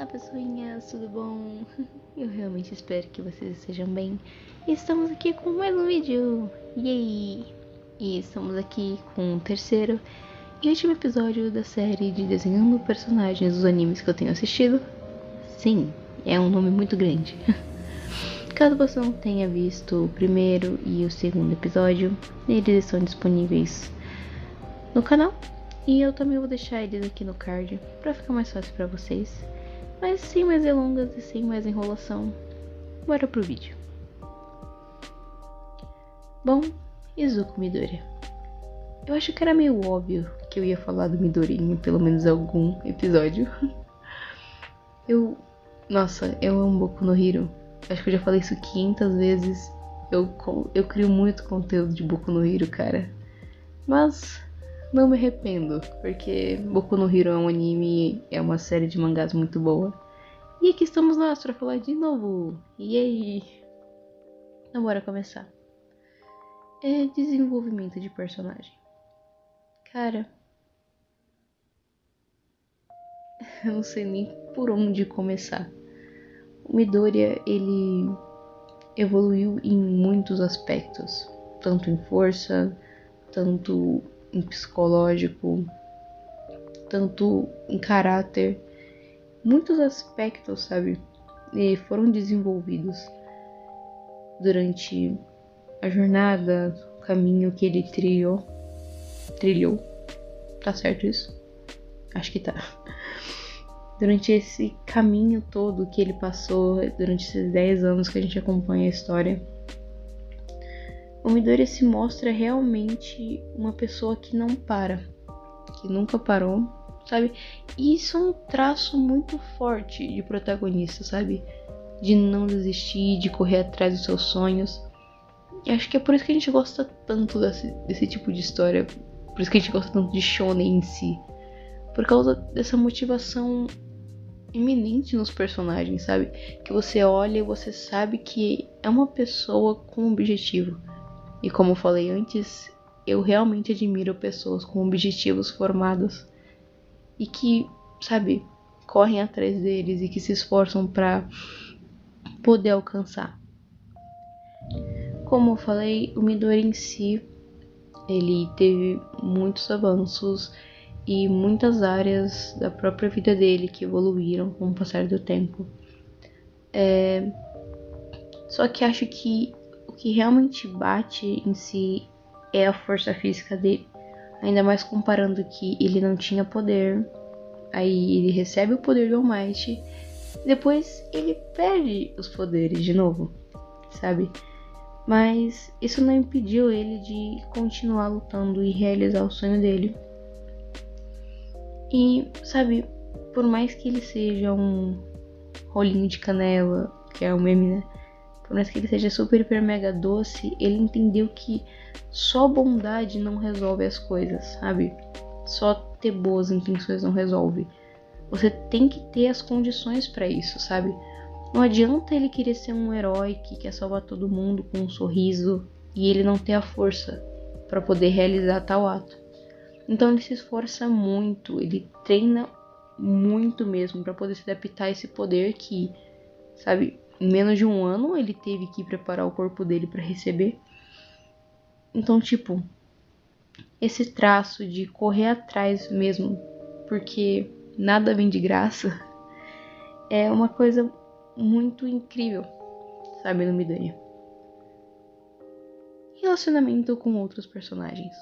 Olá pessoinhas, tudo bom? Eu realmente espero que vocês estejam bem. Estamos aqui com mais um vídeo, yay! E estamos aqui com o terceiro e último episódio da série de desenhando personagens dos animes que eu tenho assistido. Sim, é um nome muito grande. Caso você não tenha visto o primeiro e o segundo episódio, eles estão disponíveis no canal. E eu também vou deixar eles aqui no card pra ficar mais fácil pra vocês. Mas sem mais delongas e sem mais enrolação, bora pro vídeo. Bom, Izuku Midoriya. Eu acho que era meio óbvio que eu ia falar do Midoriya em pelo menos algum episódio. Nossa, eu amo Boku no Hero. Acho que eu já falei isso 500 vezes. Eu crio muito conteúdo de Boku no Hero, cara. Mas não me arrependo, porque Boku no Hero é um anime, é uma série de mangás muito boa. E aqui estamos nós pra falar de novo. E aí? Então bora começar. É desenvolvimento de personagem. Cara, eu não sei nem por onde começar. O Midoriya, ele evoluiu em muitos aspectos. Tanto em força, tanto em psicológico, tanto em caráter. Muitos aspectos, sabe, foram desenvolvidos durante a jornada, o caminho que ele trilhou. Tá certo isso? Acho que tá. Durante esse caminho todo que ele passou, durante esses 10 anos que a gente acompanha a história, o Midoriya se mostra realmente uma pessoa que não para, que nunca parou, sabe? E isso é um traço muito forte de protagonista, sabe? De não desistir, de correr atrás dos seus sonhos. E acho que é por isso que a gente gosta tanto desse tipo de história, por isso que a gente gosta tanto de shonen em si, por causa dessa motivação iminente nos personagens, sabe? Que você olha e você sabe que é uma pessoa com um objetivo. E como eu falei antes, eu realmente admiro pessoas com objetivos formados e que, sabe, correm atrás deles e que se esforçam para poder alcançar. Como eu falei, o Midoriya em si, ele teve muitos avanços e muitas áreas da própria vida dele que evoluíram com o passar do tempo. Só que acho que o que realmente bate em si é a força física dele. Ainda mais comparando que ele não tinha poder, aí ele recebe o poder do All Might, depois ele perde os poderes de novo, sabe? Mas isso não impediu ele de continuar lutando e realizar o sonho dele. E, sabe, por mais que ele seja um rolinho de canela, que é um meme, né? Por mais que ele seja super, hiper, mega doce, ele entendeu que só bondade não resolve as coisas, sabe? Só ter boas intenções não resolve. Você tem que ter as condições pra isso, sabe? Não adianta ele querer ser um herói que quer salvar todo mundo com um sorriso e ele não ter a força pra poder realizar tal ato. Então ele se esforça muito, ele treina muito mesmo pra poder se adaptar a esse poder que, sabe, em menos de um ano ele teve que preparar o corpo dele pra receber. Então, tipo, esse traço de correr atrás mesmo, porque nada vem de graça, é uma coisa muito incrível, sabe, no Midoriya. Relacionamento com outros personagens.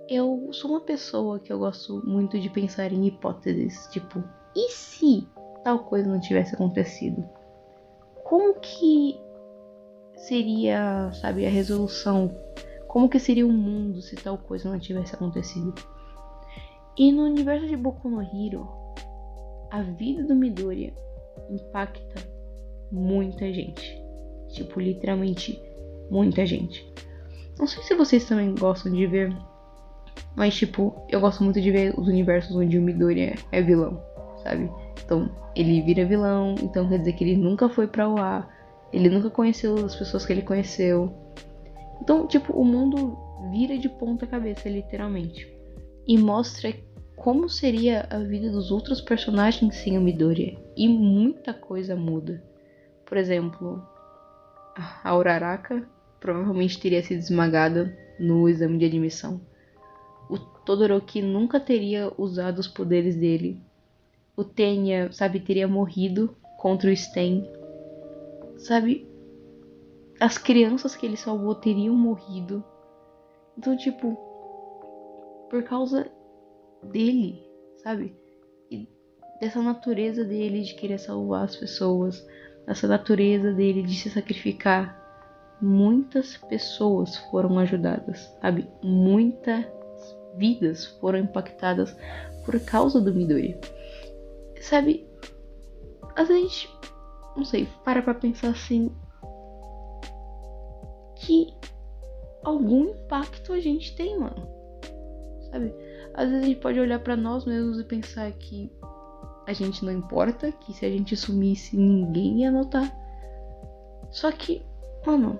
Eu sou uma pessoa que eu gosto muito de pensar em hipóteses, tipo, e se tal coisa não tivesse acontecido? Como que seria, sabe, a resolução? Como que seria o mundo se tal coisa não tivesse acontecido? E no universo de Boku no Hero, a vida do Midoriya impacta muita gente. Tipo, literalmente muita gente. Não sei se vocês também gostam de ver, mas tipo, eu gosto muito de ver os universos onde o Midoriya é vilão, sabe? Então, ele vira vilão, então quer dizer que ele nunca foi pra Oa, ele nunca conheceu as pessoas que ele conheceu. Então, tipo, o mundo vira de ponta cabeça, literalmente. E mostra como seria a vida dos outros personagens sem o Midoriya. E muita coisa muda. Por exemplo, a Uraraka provavelmente teria sido esmagada no exame de admissão. O Todoroki nunca teria usado os poderes dele. O Tenya, teria morrido contra o Sten. As crianças que ele salvou teriam morrido. Então, por causa dele, E dessa natureza dele de querer salvar as pessoas, dessa natureza dele de se sacrificar, muitas pessoas foram ajudadas, Muitas vidas foram impactadas por causa do Midoriya. Às vezes a gente, não sei, para pra pensar assim, que algum impacto a gente tem, mano. Às vezes a gente pode olhar pra nós mesmos e pensar que a gente não importa, que se a gente sumisse ninguém ia notar. Só que, mano,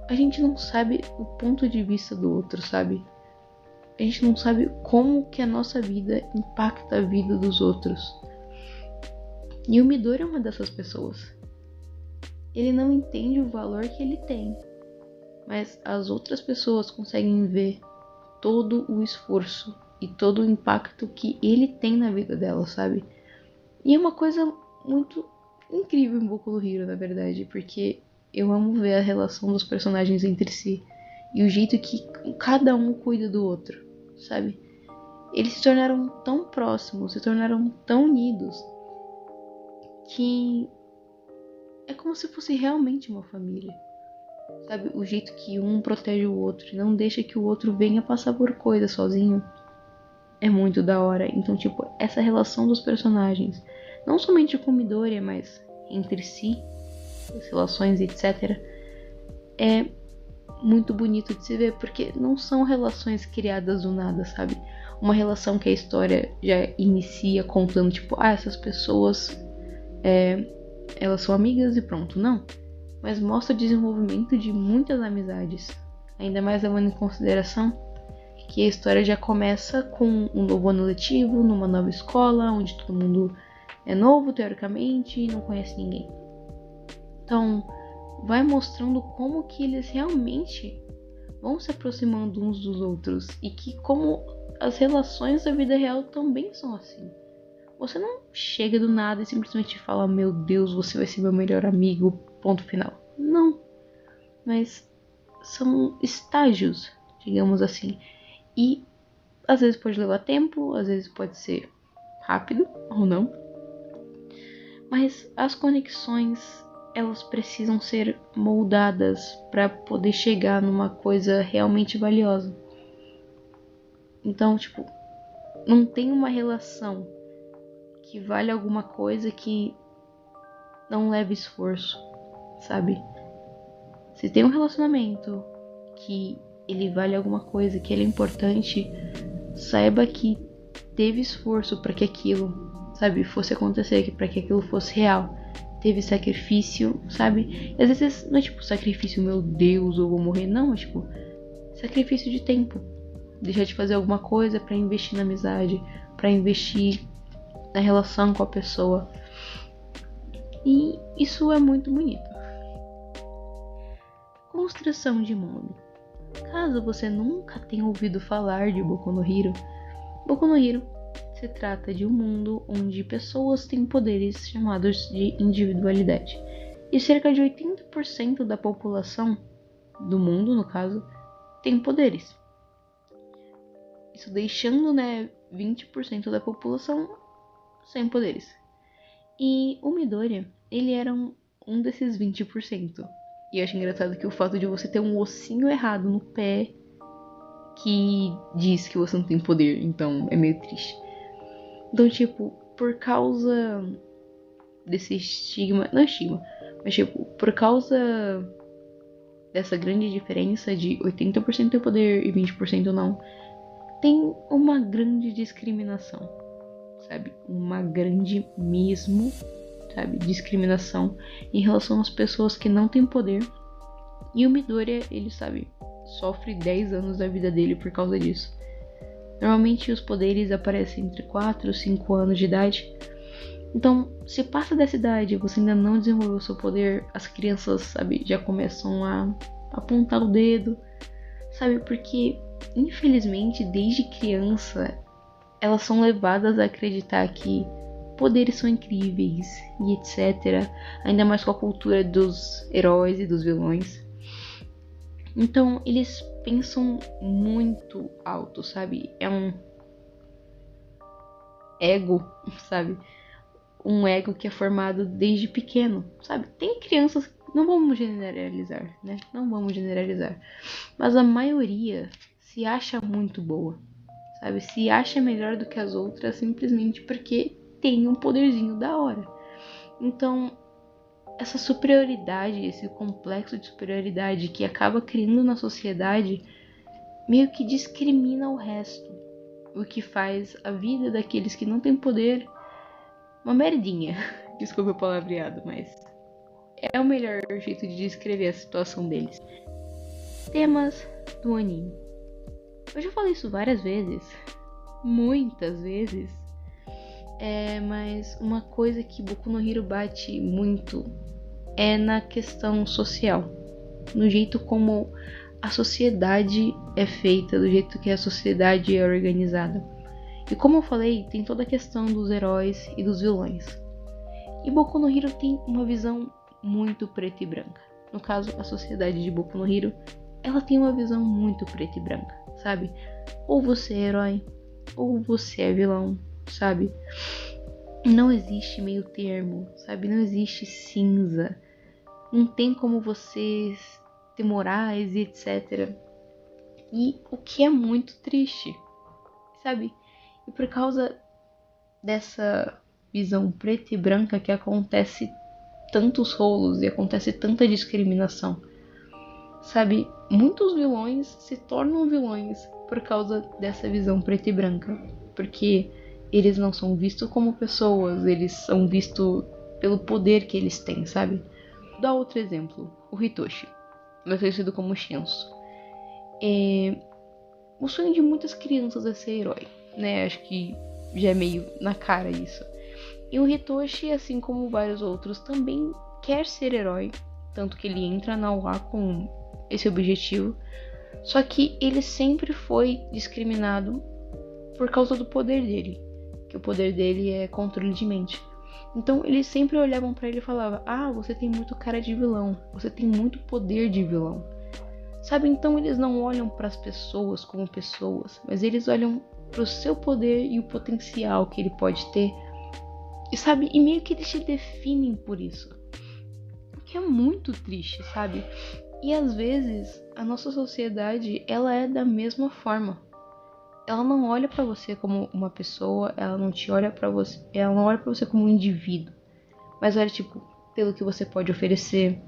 a gente não sabe o ponto de vista do outro, A gente não sabe como que a nossa vida impacta a vida dos outros. E o Midoriya é uma dessas pessoas. Ele não entende o valor que ele tem, mas as outras pessoas conseguem ver todo o esforço e todo o impacto que ele tem na vida dela, E é uma coisa muito incrível em Boku no Hero, na verdade, porque eu amo ver a relação dos personagens entre si e o jeito que cada um cuida do outro, Eles se tornaram tão próximos, se tornaram tão unidos, que é como se fosse realmente uma família. O jeito que um protege o outro e não deixa que o outro venha passar por coisa sozinho é muito da hora. Então, essa relação dos personagens, não somente com Midoriya, mas entre si, as relações, etc., é muito bonito de se ver, porque não são relações criadas do nada, Uma relação que a história já inicia contando, essas pessoas, elas são amigas e pronto, não. Mas mostra o desenvolvimento de muitas amizades, ainda mais levando em consideração que a história já começa com um novo ano letivo, numa nova escola, onde todo mundo é novo, teoricamente, e não conhece ninguém. Então, vai mostrando como que eles realmente vão se aproximando uns dos outros, e que como as relações da vida real também são assim. Você não chega do nada e simplesmente fala, meu Deus, você vai ser meu melhor amigo, ponto final. Não. Mas são estágios, digamos assim. E às vezes pode levar tempo, às vezes pode ser rápido ou não. Mas as conexões, elas precisam ser moldadas para poder chegar numa coisa realmente valiosa. Então, não tem uma relação que vale alguma coisa que não leve esforço, Se tem um relacionamento que ele vale alguma coisa, que ele é importante, saiba que teve esforço para que aquilo, fosse acontecer, para que aquilo fosse real. Teve sacrifício, E às vezes não é sacrifício, meu Deus, eu vou morrer, não, é sacrifício de tempo. Deixar de fazer alguma coisa para investir na amizade, para investir na relação com a pessoa. E isso é muito bonito. Construção de mundo. Caso você nunca tenha ouvido falar de Boku no Hero se trata de um mundo onde pessoas têm poderes chamados de individualidade. E cerca de 80% da população do mundo, no caso, tem poderes. Isso deixando, 20% da população sem poderes. E o Midoriya, ele era um desses 20%. E eu acho engraçado que o fato de você ter um ossinho errado no pé que diz que você não tem poder, então é meio triste. Então, por causa desse estigma, não estigma, mas por causa dessa grande diferença de 80% ter poder e 20% não, tem uma grande discriminação, uma grande mesmo, discriminação em relação às pessoas que não têm poder. E o Midoriya, ele sofre 10 anos da vida dele por causa disso. Normalmente os poderes aparecem entre 4 e 5 anos de idade. Então, se passa dessa idade e você ainda não desenvolveu o seu poder, as crianças, sabe, já começam a apontar o dedo, sabe? Porque, infelizmente, desde criança, elas são levadas a acreditar que poderes são incríveis e etc. Ainda mais com a cultura dos heróis e dos vilões. Então, eles pensam muito alto, sabe? É um ego, sabe? Um ego que é formado desde pequeno, sabe? Tem crianças, não vamos generalizar, né? Não vamos generalizar. Mas a maioria se acha muito boa, sabe? Se acha melhor do que as outras simplesmente porque tem um poderzinho da hora. Então, essa superioridade, esse complexo de superioridade que acaba criando na sociedade, meio que discrimina o resto, o que faz a vida daqueles que não têm poder uma merdinha. Desculpa o palavreado, mas é o melhor jeito de descrever a situação deles. Temas do anime. Eu já falei isso várias vezes, muitas vezes, mas uma coisa que Boku no Hero bate muito é na questão social, no jeito como a sociedade é feita, do jeito que a sociedade é organizada. E como eu falei, tem toda a questão dos heróis e dos vilões. E Boku no Hero tem uma visão muito preta e branca. No caso, a sociedade de Boku no Hero, ela tem uma visão muito preta e branca, sabe? Ou você é herói, ou você é vilão, sabe? Não existe meio termo, sabe? Não existe cinza. Não tem como você ter morais e etc. E o que é muito triste, sabe? E por causa dessa visão preta e branca que acontece tantos rolos e acontece tanta discriminação, sabe? Muitos vilões se tornam vilões por causa dessa visão preta e branca, porque eles não são vistos como pessoas, eles são vistos pelo poder que eles têm, sabe? Vou dar outro exemplo, o Hitoshi, mais conhecido como Shinso. O sonho de muitas crianças é ser herói, né? Acho que já é meio na cara isso. E o Hitoshi, assim como vários outros, também quer ser herói, tanto que ele entra na UA com esse objetivo. Só que ele sempre foi discriminado por causa do poder dele, que o poder dele é controle de mente. Então eles sempre olhavam pra ele e falavam: ah, você tem muito cara de vilão, você tem muito poder de vilão. Sabe, então eles não olham para as pessoas como pessoas, mas eles olham pro seu poder e o potencial que ele pode ter. E sabe, e meio que eles te definem por isso. O que é muito triste, sabe? E às vezes a nossa sociedade, ela é da mesma forma. Ela não olha pra você como uma pessoa, ela não te olha para você, ela não olha para você como um indivíduo, mas olha tipo pelo que você pode oferecer,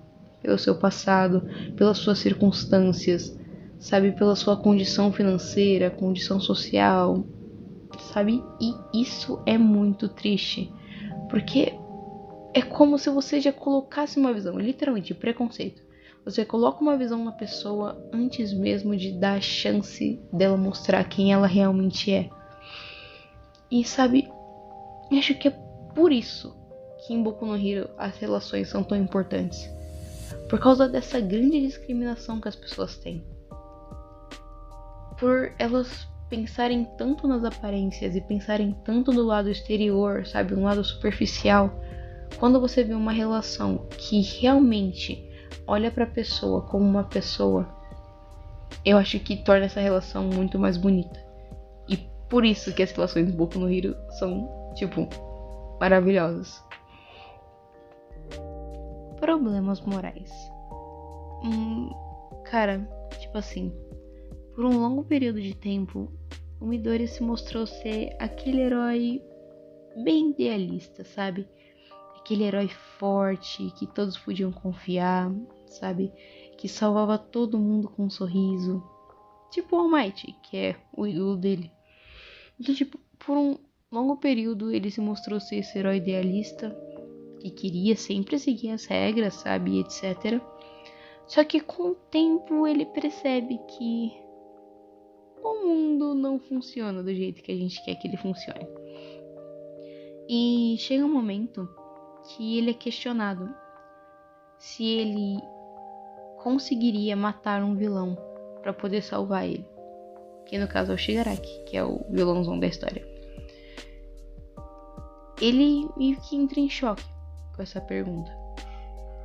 pelo seu passado, pelas suas circunstâncias, sabe, pela sua condição financeira, condição social, sabe? E isso é muito triste, porque é como se você já colocasse uma visão, literalmente preconceito. Você coloca uma visão na pessoa antes mesmo de dar a chance dela mostrar quem ela realmente é. E sabe, acho que é por isso que em Boku no Hero as relações são tão importantes. Por causa dessa grande discriminação que as pessoas têm. Por elas pensarem tanto nas aparências e pensarem tanto do lado exterior, sabe, um lado superficial. Quando você vê uma relação que realmente olha pra pessoa como uma pessoa, eu acho que torna essa relação muito mais bonita. E por isso que as relações do Boku no Hero são, tipo, maravilhosas. Problemas morais. Cara, tipo assim, por um longo período de tempo, o Midori se mostrou ser aquele herói bem idealista, sabe? Aquele herói forte, que todos podiam confiar, sabe? Que salvava todo mundo com um sorriso. Tipo o All Might, que é o ídolo dele. Então, tipo, por um longo período ele se mostrou ser esse herói idealista, que queria sempre seguir as regras, sabe? Etc. Só que com o tempo ele percebe que o mundo não funciona do jeito que a gente quer que ele funcione. E chega um momento que ele é questionado se ele conseguiria matar um vilão para poder salvar ele. Que no caso é o Shigaraki, que é o vilãozão da história. Ele meio que entra em choque com essa pergunta.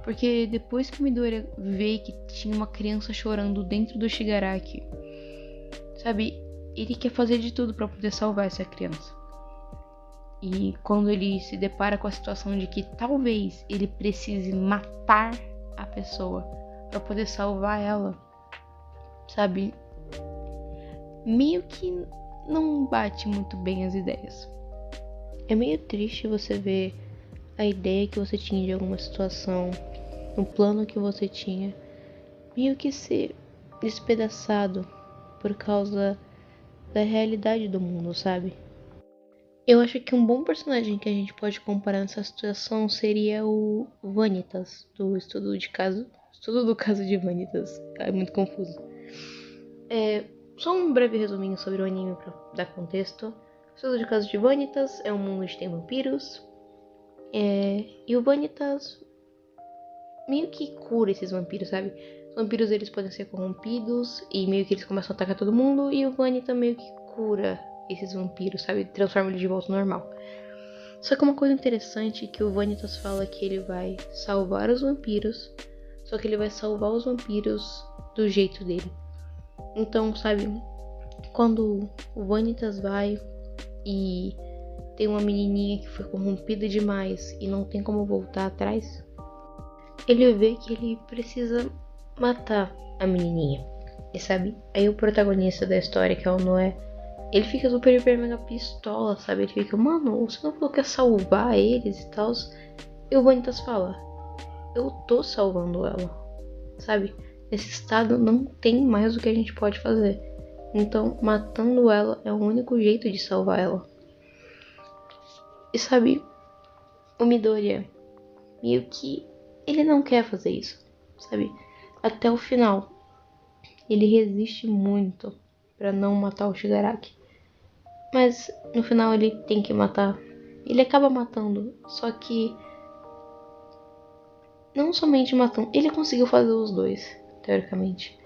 Porque depois que o Midoriya vê que tinha uma criança chorando dentro do Shigaraki, sabe, ele quer fazer de tudo para poder salvar essa criança. E quando ele se depara com a situação de que talvez ele precise matar a pessoa para poder salvar ela, sabe, meio que não bate muito bem as ideias. É meio triste você ver a ideia que você tinha de alguma situação, o plano que você tinha, meio que ser despedaçado por causa da realidade do mundo, sabe? Eu acho que um bom personagem que a gente pode comparar nessa situação seria o Vanitas, do Estudo do Caso de Vanitas. É muito confuso. Só um breve resuminho sobre o anime pra dar contexto. O Estudo de Caso de Vanitas é um mundo onde tem vampiros. E o Vanitas meio que cura esses vampiros, sabe? Os vampiros, eles podem ser corrompidos e meio que eles começam a atacar todo mundo. E o Vanitas meio que cura esses vampiros, sabe? Transforma ele de volta ao normal. Só que uma coisa interessante é que o Vanitas fala que ele vai salvar os vampiros, só que ele vai salvar os vampiros do jeito dele. Então, sabe, quando o Vanitas vai e tem uma menininha que foi corrompida demais e não tem como voltar atrás, ele vê que ele precisa matar a menininha. E sabe, aí o protagonista da história, que é o Noé, ele fica super hiper mega pistola, sabe? Ele fica, mano, você não falou que ia salvar eles e tal? E o Vanitas fala, eu tô salvando ela, sabe? Nesse estado não tem mais o que a gente pode fazer. Então, matando ela é o único jeito de salvar ela. E sabe, o Midoriya, meio que ele não quer fazer isso, sabe? Até o final, ele resiste muito pra não matar o Shigaraki. Mas no final ele tem que matar. Ele acaba matando. Só que não somente matando. Ele conseguiu fazer os dois, teoricamente.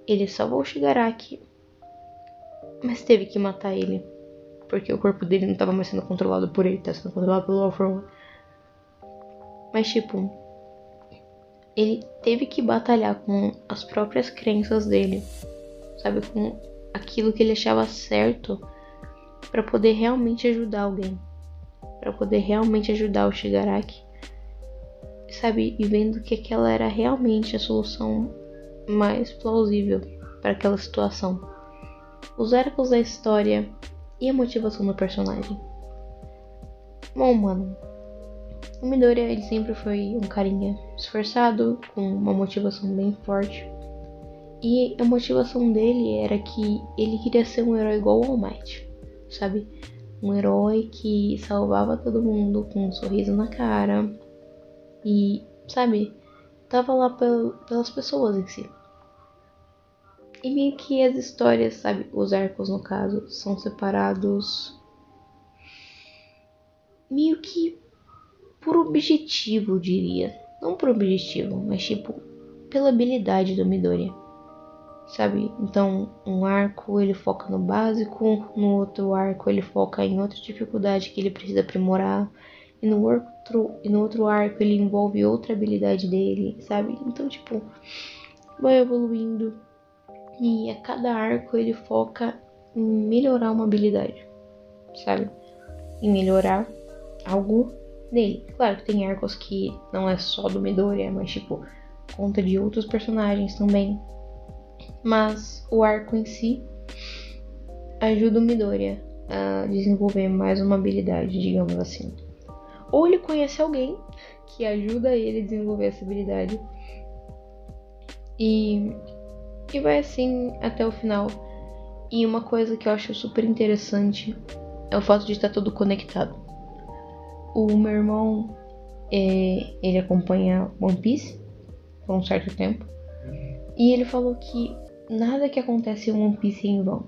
Ele salvou o Shigaraki, mas teve que matar ele. Porque o corpo dele não estava mais sendo controlado por ele. Estava sendo controlado pelo All For One. Mas tipo, ele teve que batalhar com as próprias crenças dele. Sabe, com aquilo que ele achava certo, para poder realmente ajudar alguém, para poder realmente ajudar o Shigaraki, sabe, e vendo que aquela era realmente a solução mais plausível para aquela situação. Os arcos da história e a motivação do personagem. Bom, mano, o Midoriya, ele sempre foi um carinha esforçado, com uma motivação bem forte. E a motivação dele era que ele queria ser um herói igual ao All Might. Sabe, um herói que salvava todo mundo com um sorriso na cara e, sabe, tava lá pelas pessoas em si. E meio que as histórias, sabe, os arcos no caso, são separados meio que por objetivo, eu diria. Não por objetivo, mas tipo, pela habilidade do Midoriya. Sabe, então um arco ele foca no básico, no outro arco ele foca em outra dificuldade que ele precisa aprimorar, e no outro arco ele envolve outra habilidade dele, sabe? Então tipo, vai evoluindo e a cada arco ele foca em melhorar uma habilidade, sabe? Em melhorar algo nele. Claro que tem arcos que não é só do Midoriya, mas tipo, conta de outros personagens também. Mas o arco em si ajuda o Midoriya a desenvolver mais uma habilidade, digamos assim. Ou ele conhece alguém que ajuda ele a desenvolver essa habilidade. E vai assim até o final. E uma coisa que eu acho super interessante é o fato de estar tudo conectado. O meu irmão, ele acompanha One Piece por um certo tempo. E ele falou que nada que acontece em One Piece é em vão.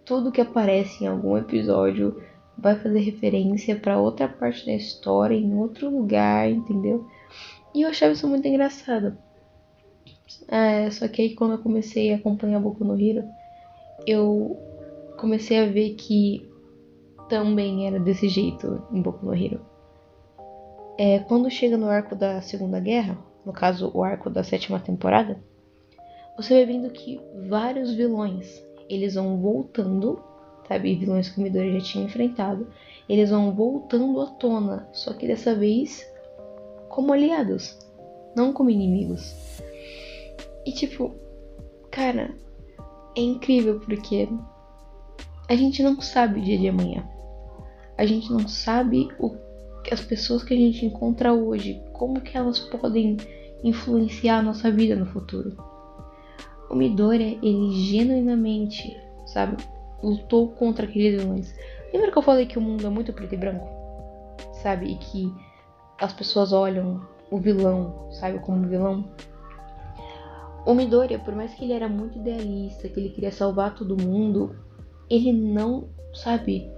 tudo que aparece em algum episódio vai fazer referência pra outra parte da história, em outro lugar, entendeu? E eu achava isso muito engraçado. Só que aí quando eu comecei a acompanhar Boku no Hero, eu comecei a ver que também era desse jeito em Boku no Hero. Quando chega no arco da Segunda Guerra, no caso o arco da 7ª temporada, você vai vendo que vários vilões, eles vão voltando, sabe, vilões que o Midori já tinha enfrentado, eles vão voltando à tona, só que dessa vez como aliados, não como inimigos. E tipo, cara, é incrível porque a gente não sabe o dia de amanhã. A gente não sabe as pessoas que a gente encontra hoje, como que elas podem influenciar a nossa vida no futuro. O Midoriya, ele genuinamente, sabe, lutou contra aqueles vilões. Lembra que eu falei que o mundo é muito preto e branco? Sabe, e que as pessoas olham o vilão, sabe, como vilão? O Midoriya, por mais que ele era muito idealista, que ele queria salvar todo mundo, ele não, sabe,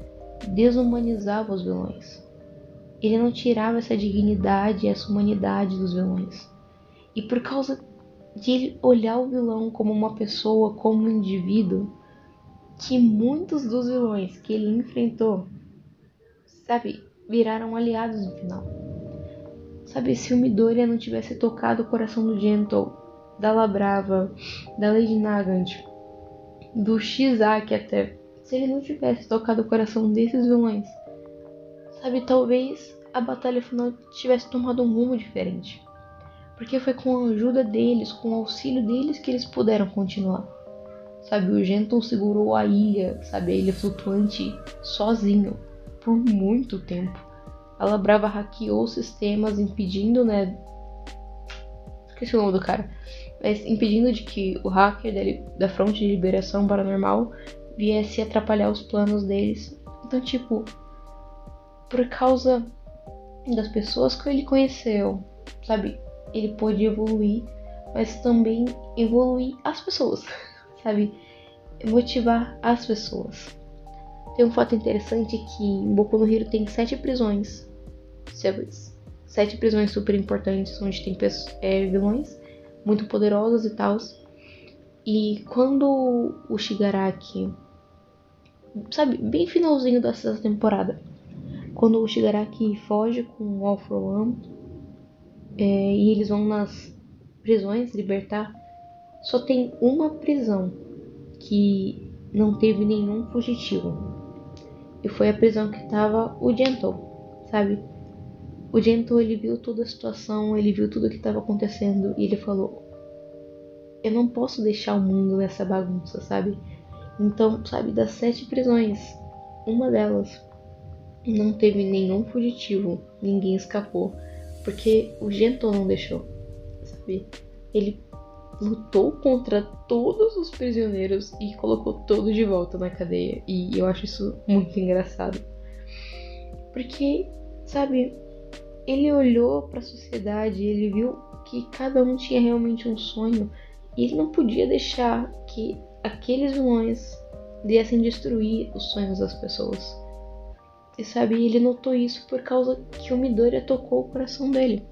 desumanizava os vilões. Ele não tirava essa dignidade, essa humanidade dos vilões. E por causa de ele olhar o vilão como uma pessoa, como um indivíduo, que muitos dos vilões que ele enfrentou, sabe, viraram aliados no final. Sabe, se o Midoriya não tivesse tocado o coração do Gentle, da Labrava, da Lady Nagant, do Shizaki até, se ele não tivesse tocado o coração desses vilões, sabe, talvez a batalha final tivesse tomado um rumo diferente. Porque foi com a ajuda deles, com o auxílio deles que eles puderam continuar. Sabe, o Gentle segurou a ilha, sabe, a ilha flutuante, sozinho, por muito tempo. A Labrava hackeou sistemas, impedindo, né... Esqueci o nome do cara. Mas impedindo de que o hacker da Fronte de Liberação Paranormal viesse atrapalhar os planos deles. Então, tipo, por causa das pessoas que ele conheceu, sabe, ele pôde evoluir, mas também evoluir as pessoas, sabe, motivar as pessoas. Tem um fato interessante que em Boku no Hero tem 7 prisões, 7 prisões super importantes, onde tem vilões muito poderosos e tal. E quando o Shigaraki, sabe, bem finalzinho dessa temporada, quando o Shigaraki foge com o All for One, e eles vão nas prisões libertar, só tem uma prisão que não teve nenhum fugitivo. E foi a prisão que tava o Gentle, sabe? O Gentle, ele viu toda a situação, ele viu tudo o que estava acontecendo e ele falou: eu não posso deixar o mundo nessa bagunça, sabe? Então, sabe, das 7 prisões, uma delas não teve nenhum fugitivo, ninguém escapou, porque o Gentle não deixou, sabe? Ele lutou contra todos os prisioneiros e colocou todos de volta na cadeia. E eu acho isso muito engraçado. Porque, sabe, ele olhou para a sociedade, ele viu que cada um tinha realmente um sonho e ele não podia deixar que aqueles vilões viessem destruir os sonhos das pessoas. E sabe, ele notou isso por causa que o Midoriya tocou o coração dele.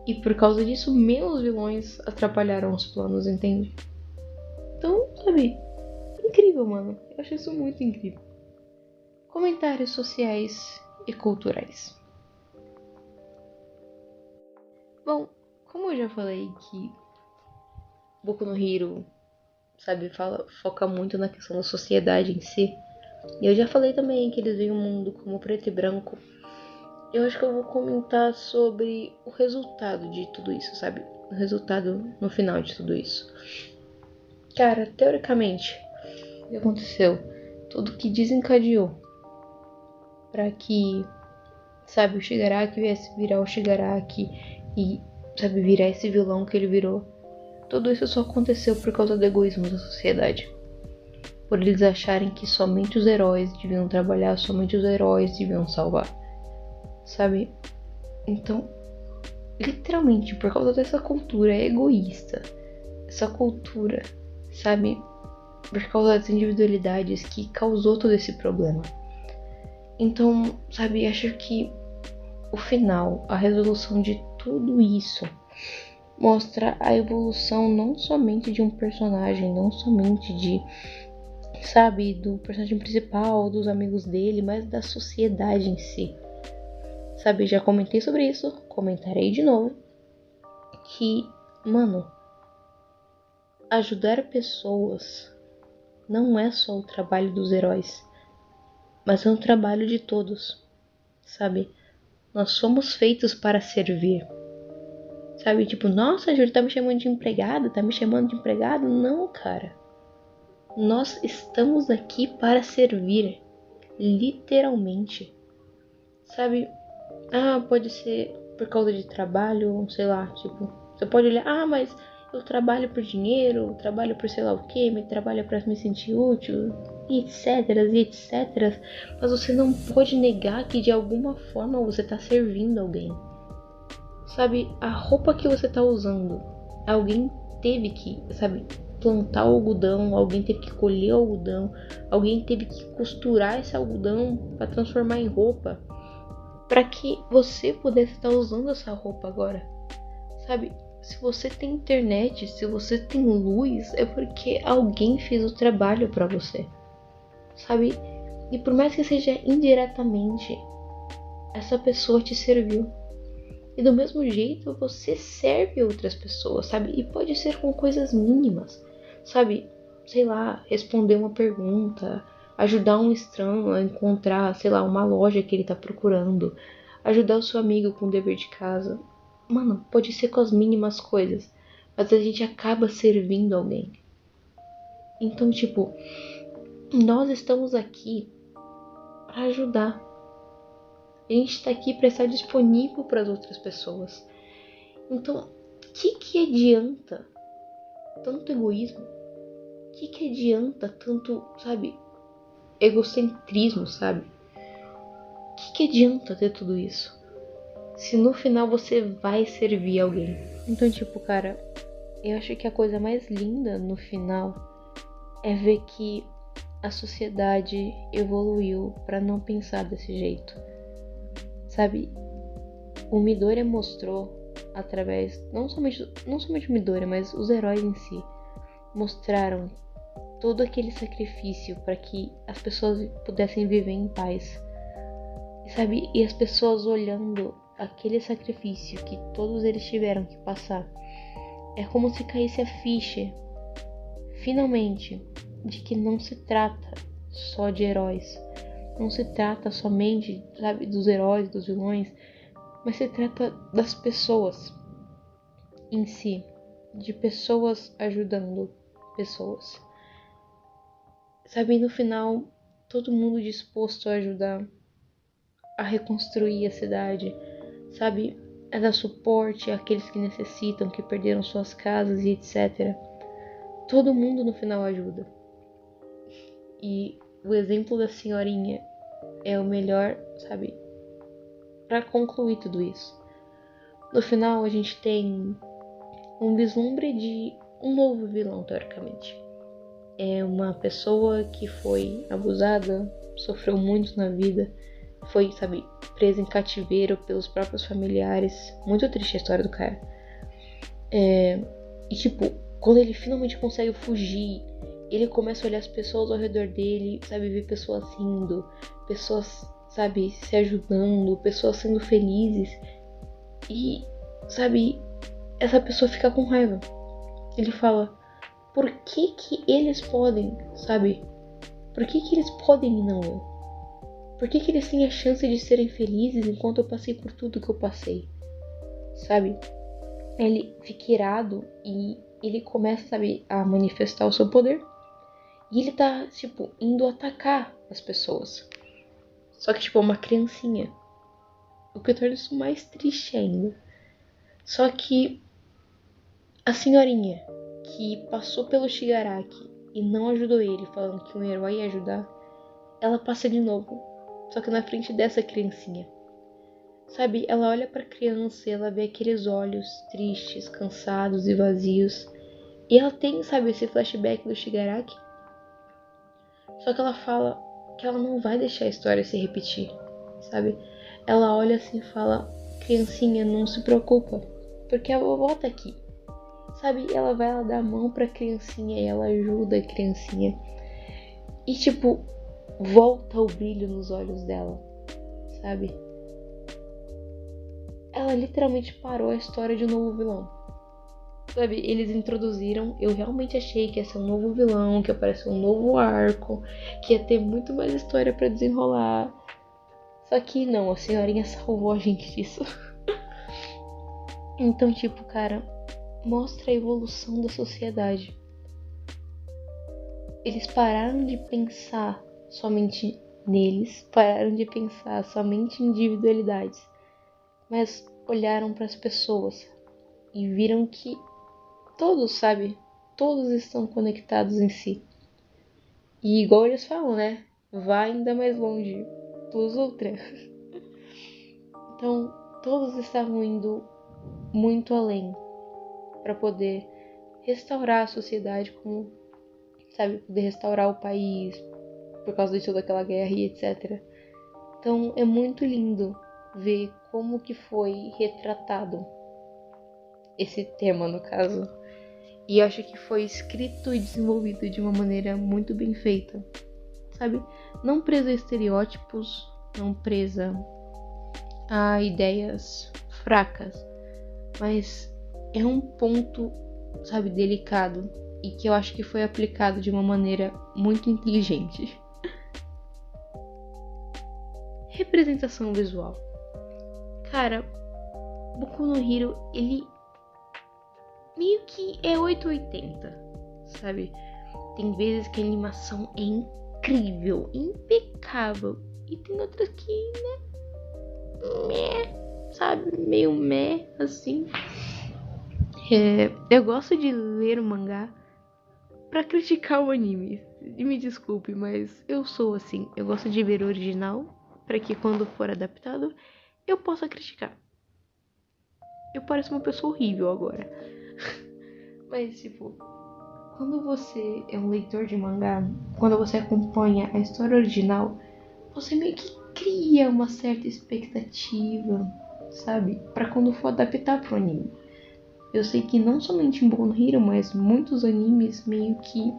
E por causa disso, menos vilões atrapalharam os planos, entende? Então, sabe, incrível, mano. Eu acho isso muito incrível. Comentários sociais e culturais. Bom, como eu já falei que Boku no Hero, sabe, foca muito na questão da sociedade em si, e eu já falei também que eles veem o mundo como preto e branco, eu acho que eu vou comentar sobre o resultado de tudo isso, sabe? O resultado no final de tudo isso. Cara, teoricamente, o que aconteceu? Tudo que desencadeou para que, sabe, o Shigaraki viesse virar o Shigaraki e, sabe, virar esse vilão que ele virou. Tudo isso só aconteceu por causa do egoísmo da sociedade. Por eles acharem que somente os heróis deviam trabalhar, somente os heróis deviam salvar. Sabe? Então, literalmente, por causa dessa cultura egoísta, essa cultura, sabe, por causa das individualidades que causou todo esse problema. Então, sabe, acho que o final, a resolução de tudo isso mostra a evolução não somente de um personagem, não somente de, sabe, do personagem principal, dos amigos dele, mas da sociedade em si. Sabe, já comentei sobre isso, comentarei de novo, que, mano, ajudar pessoas não é só o trabalho dos heróis, mas é um trabalho de todos, sabe? Nós somos feitos para servir. Sabe, tipo, nossa, a Júlia tá me chamando de empregada, tá me chamando de empregado? Não, cara. Nós estamos aqui para servir, literalmente. Sabe, pode ser por causa de trabalho, sei lá, tipo, você pode olhar, mas eu trabalho por dinheiro, eu trabalho por sei lá o que, me trabalho para me sentir útil, e etc. Mas você não pode negar que de alguma forma você tá servindo alguém. Sabe, a roupa que você tá usando, alguém teve que, sabe, plantar o algodão, alguém teve que colher o algodão, alguém teve que costurar esse algodão para transformar em roupa, para que você pudesse estar usando essa roupa agora. Sabe, se você tem internet, se você tem luz, é porque alguém fez o trabalho para você. Sabe, e por mais que seja indiretamente, essa pessoa te serviu. E do mesmo jeito você serve outras pessoas, sabe? E pode ser com coisas mínimas, sabe? Sei lá, responder uma pergunta, ajudar um estranho a encontrar, sei lá, uma loja que ele tá procurando, ajudar o seu amigo com o dever de casa. Mano, pode ser com as mínimas coisas, mas a gente acaba servindo alguém. Então, tipo, nós estamos aqui para ajudar. A gente está aqui para estar disponível para as outras pessoas. Então, o que adianta tanto egoísmo? O que adianta tanto, sabe, egocentrismo, sabe? O que adianta ter tudo isso? Se no final você vai servir alguém. Então, tipo, cara, eu acho que a coisa mais linda no final é ver que a sociedade evoluiu para não pensar desse jeito. Sabe, o Midoriya mostrou através, não somente o Midoriya, mas os heróis em si, mostraram todo aquele sacrifício para que as pessoas pudessem viver em paz. Sabe, e as pessoas olhando aquele sacrifício que todos eles tiveram que passar, é como se caísse a ficha, finalmente, de que não se trata só de heróis. Não se trata somente, sabe, dos heróis, dos vilões, mas se trata das pessoas em si, de pessoas ajudando pessoas. Sabe, no final, todo mundo disposto a ajudar a reconstruir a cidade, sabe, a dar suporte àqueles que necessitam, que perderam suas casas e etc. Todo mundo no final ajuda. E o exemplo da senhorinha é o melhor, sabe, para concluir tudo isso. No final a gente tem um vislumbre de um novo vilão, teoricamente. É uma pessoa que foi abusada, sofreu muito na vida, foi, sabe, presa em cativeiro pelos próprios familiares. Muito triste a história do cara. E tipo, quando ele finalmente consegue fugir, ele começa a olhar as pessoas ao redor dele, sabe, ver pessoas rindo, pessoas, sabe, se ajudando, pessoas sendo felizes. E, sabe, essa pessoa fica com raiva. Ele fala, por que eles podem, sabe? Por que eles podem e não eu? Por que eles têm a chance de serem felizes enquanto eu passei por tudo que eu passei? Sabe? Ele fica irado e ele começa, sabe, a manifestar o seu poder. E ele tá, tipo, indo atacar as pessoas. Só que, tipo, é uma criancinha. O que torna isso mais triste ainda. Só que a senhorinha que passou pelo Shigaraki e não ajudou ele, falando que um herói ia ajudar, ela passa de novo, só que na frente dessa criancinha. Sabe, ela olha pra criança e ela vê aqueles olhos tristes, cansados e vazios. E ela tem, sabe, esse flashback do Shigaraki. Só que ela fala que ela não vai deixar a história se repetir, sabe? Ela olha assim e fala: criancinha, não se preocupa, porque a vovó tá aqui, sabe? Ela vai lá dar a mão pra criancinha e ela ajuda a criancinha. E tipo, volta o brilho nos olhos dela, sabe? Ela literalmente parou a história de um novo vilão. Sabe, eles introduziram, eu realmente achei que ia ser um novo vilão, que ia aparecer um novo arco, que ia ter muito mais história pra desenrolar. Só que não, a senhorinha salvou a gente disso. Então, tipo, cara, mostra a evolução da sociedade. Eles pararam de pensar somente neles, pararam de pensar somente em individualidades, mas olharam para as pessoas e viram que todos, sabe, todos estão conectados em si. E igual eles falam, né? Vai ainda mais longe, plus outra. Então, todos estavam indo muito além para poder restaurar a sociedade, como, sabe, poder restaurar o país por causa de toda aquela guerra e etc. Então, é muito lindo ver como que foi retratado esse tema, no caso. E acho que foi escrito e desenvolvido de uma maneira muito bem feita, sabe? Não presa a estereótipos, não presa a ideias fracas, mas é um ponto, sabe, delicado e que eu acho que foi aplicado de uma maneira muito inteligente. Representação visual. Cara, Boku no Hero, ele meio que é 880, sabe? Tem vezes que a animação é incrível, impecável, e tem outras que, sabe, meio assim. Eu gosto de ler o mangá pra criticar o anime. E me desculpe, mas eu sou assim. Eu gosto de ver o original pra que quando for adaptado eu possa criticar. Eu pareço uma pessoa horrível agora. Mas, tipo, quando você é um leitor de mangá, quando você acompanha a história original, você meio que cria uma certa expectativa, sabe? Pra quando for adaptar pro anime. Eu sei que não somente em Boku no Hero, mas muitos animes meio que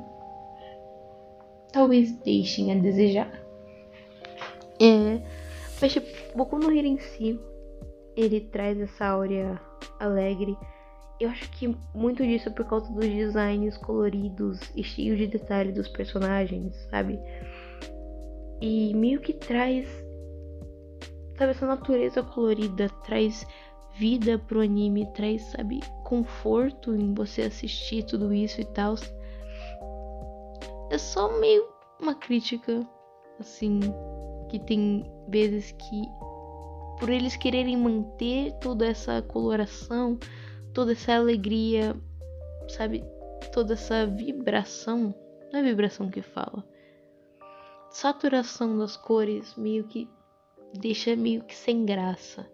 talvez deixem a desejar. Mas tipo, Boku no Hero em si, ele traz essa áurea alegre. Eu acho que muito disso é por causa dos designs coloridos e cheios de detalhes dos personagens, sabe? E meio que traz, sabe, essa natureza colorida, traz vida pro anime, traz, sabe, conforto em você assistir tudo isso e tal. É só meio uma crítica, assim, que tem vezes que, por eles quererem manter toda essa coloração, toda essa alegria, sabe, toda essa vibração, não é vibração que fala, saturação das cores, meio que deixa meio que sem graça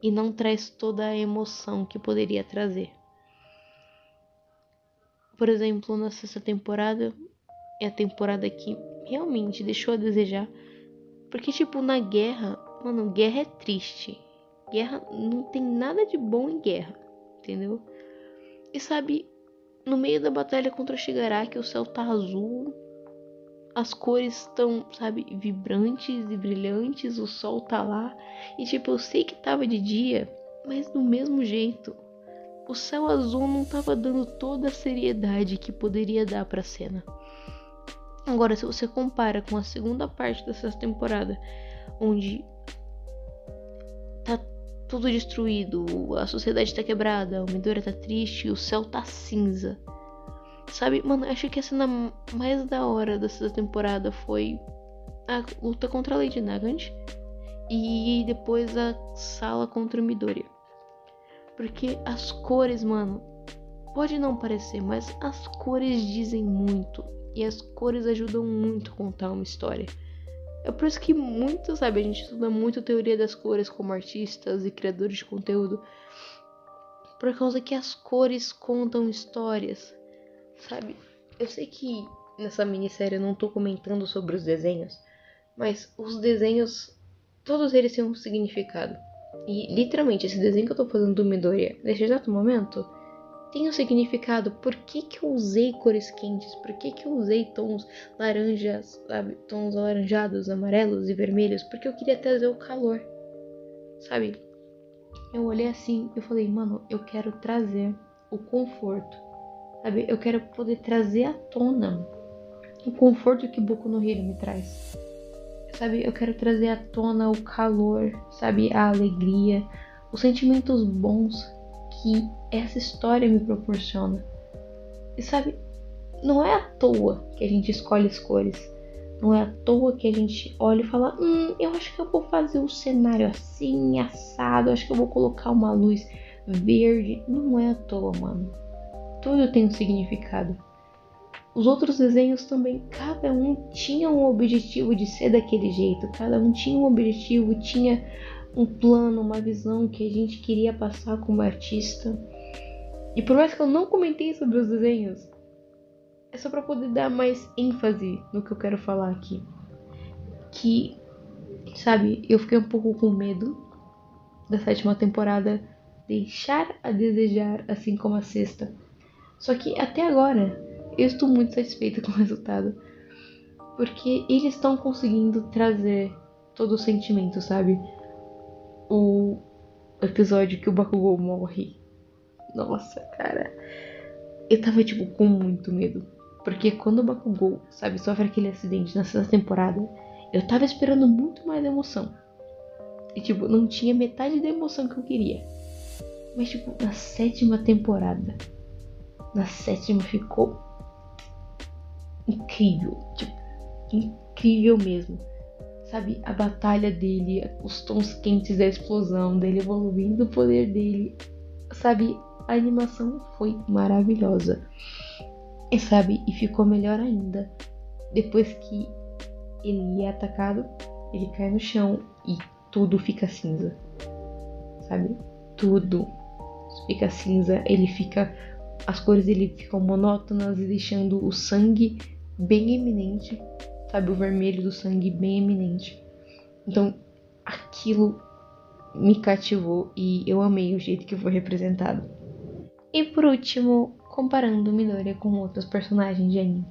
e não traz toda a emoção que poderia trazer. Por exemplo, na sexta temporada é a temporada que realmente deixou a desejar, porque tipo, na guerra, mano, guerra é triste, guerra não tem nada de bom em guerra, entendeu? E sabe, no meio da batalha contra Shigaraki, o céu tá azul, as cores estão, sabe, vibrantes e brilhantes, o sol tá lá. E tipo, eu sei que tava de dia, mas do mesmo jeito, o céu azul não tava dando toda a seriedade que poderia dar pra cena. Agora, se você compara com a segunda parte dessa temporada, onde tá tudo destruído, a sociedade tá quebrada, o Midoriya tá triste e o céu tá cinza. Sabe, mano, eu acho que a cena mais da hora dessa temporada foi a luta contra a Lady Nagant e depois a sala contra o Midoriya. Porque as cores, mano, pode não parecer, mas as cores dizem muito. E as cores ajudam muito a contar uma história. É por isso que muito, sabe, a gente estuda muito teoria das cores como artistas e criadores de conteúdo. Por causa que as cores contam histórias, sabe? Eu sei que nessa minissérie eu não tô comentando sobre os desenhos, mas os desenhos, todos eles têm um significado. E literalmente esse desenho que eu tô fazendo do Midoriya, nesse exato momento, tem um significado. Por que eu usei cores quentes? Por que eu usei tons laranjas, sabe? Tons alaranjados, amarelos e vermelhos? Porque eu queria trazer o calor, sabe? Eu olhei assim e falei, mano, eu quero trazer o conforto, sabe? Eu quero poder trazer à tona o conforto que Boku no Hero me traz, sabe? Eu quero trazer à tona o calor, sabe? A alegria, os sentimentos bons que essa história me proporciona. E sabe, não é à toa que a gente escolhe as cores. Não é à toa que a gente olha e fala, eu acho que eu vou fazer o cenário assim, assado, acho que eu vou colocar uma luz verde. Não é à toa, mano. Tudo tem um significado. Os outros desenhos também, cada um tinha um objetivo de ser daquele jeito. Cada um tinha um objetivo, tinha um plano, uma visão que a gente queria passar como artista. E por mais que eu não comentei sobre os desenhos, é só pra poder dar mais ênfase no que eu quero falar aqui. Que, sabe, eu fiquei um pouco com medo da 7ª temporada deixar a desejar, assim como a 6ª. Só que até agora eu estou muito satisfeita com o resultado, porque eles estão conseguindo trazer todo o sentimento, sabe? O episódio que o Bakugou morre. Nossa, cara. Eu tava, tipo, com muito medo. Porque quando o Bakugou, sabe, sofre aquele acidente na 6ª temporada, eu tava esperando muito mais emoção. E, tipo, não tinha metade da emoção que eu queria. Mas, tipo, na 7ª temporada, na 7ª ficou incrível. Tipo, incrível mesmo. Sabe, a batalha dele, os tons quentes da explosão, dele evoluindo o poder dele. Sabe, a animação foi maravilhosa. E sabe, e ficou melhor ainda depois que ele é atacado, ele cai no chão e tudo fica cinza. Sabe? Tudo fica cinza, as cores dele ficam monótonas e deixando o sangue bem eminente, sabe? O vermelho do sangue bem eminente. Então, aquilo me cativou e eu amei o jeito que foi representado. E por último, comparando Midoriya com outros personagens de anime.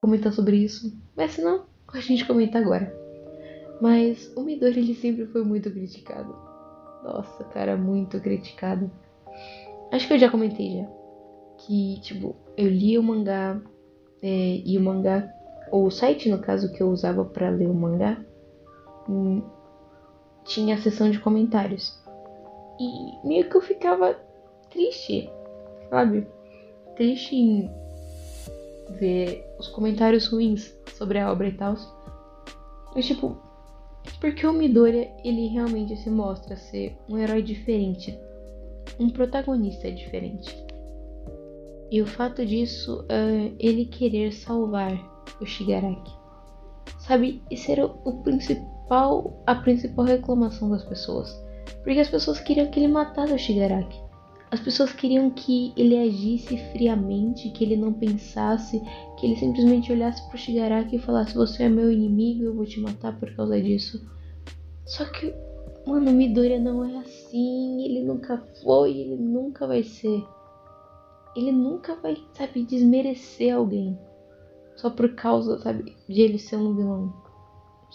Comentar sobre isso, mas se não, a gente comenta agora. Mas o Midoriya, ele sempre foi muito criticado. Nossa, cara, muito criticado. Acho que eu já comentei já. Que, tipo, eu lia o mangá, e o mangá, ou o site, no caso, que eu usava pra ler o mangá, tinha a seção de comentários. E meio que eu ficava triste, sabe? Triste em ver os comentários ruins sobre a obra e tal. Mas, tipo, porque o Midoriya, ele realmente se mostra ser um herói diferente, um protagonista diferente. E o fato disso é ele querer salvar o Shigaraki. Sabe, isso era a principal reclamação das pessoas. Porque as pessoas queriam que ele matasse o Shigaraki. As pessoas queriam que ele agisse friamente, que ele não pensasse, que ele simplesmente olhasse pro Shigaraki e falasse: você é meu inimigo, eu vou te matar por causa disso. Só que, mano, o Midoriya não é assim, ele nunca foi, ele nunca vai ser. Ele nunca vai, sabe, desmerecer alguém só por causa, sabe, de ele ser um vilão,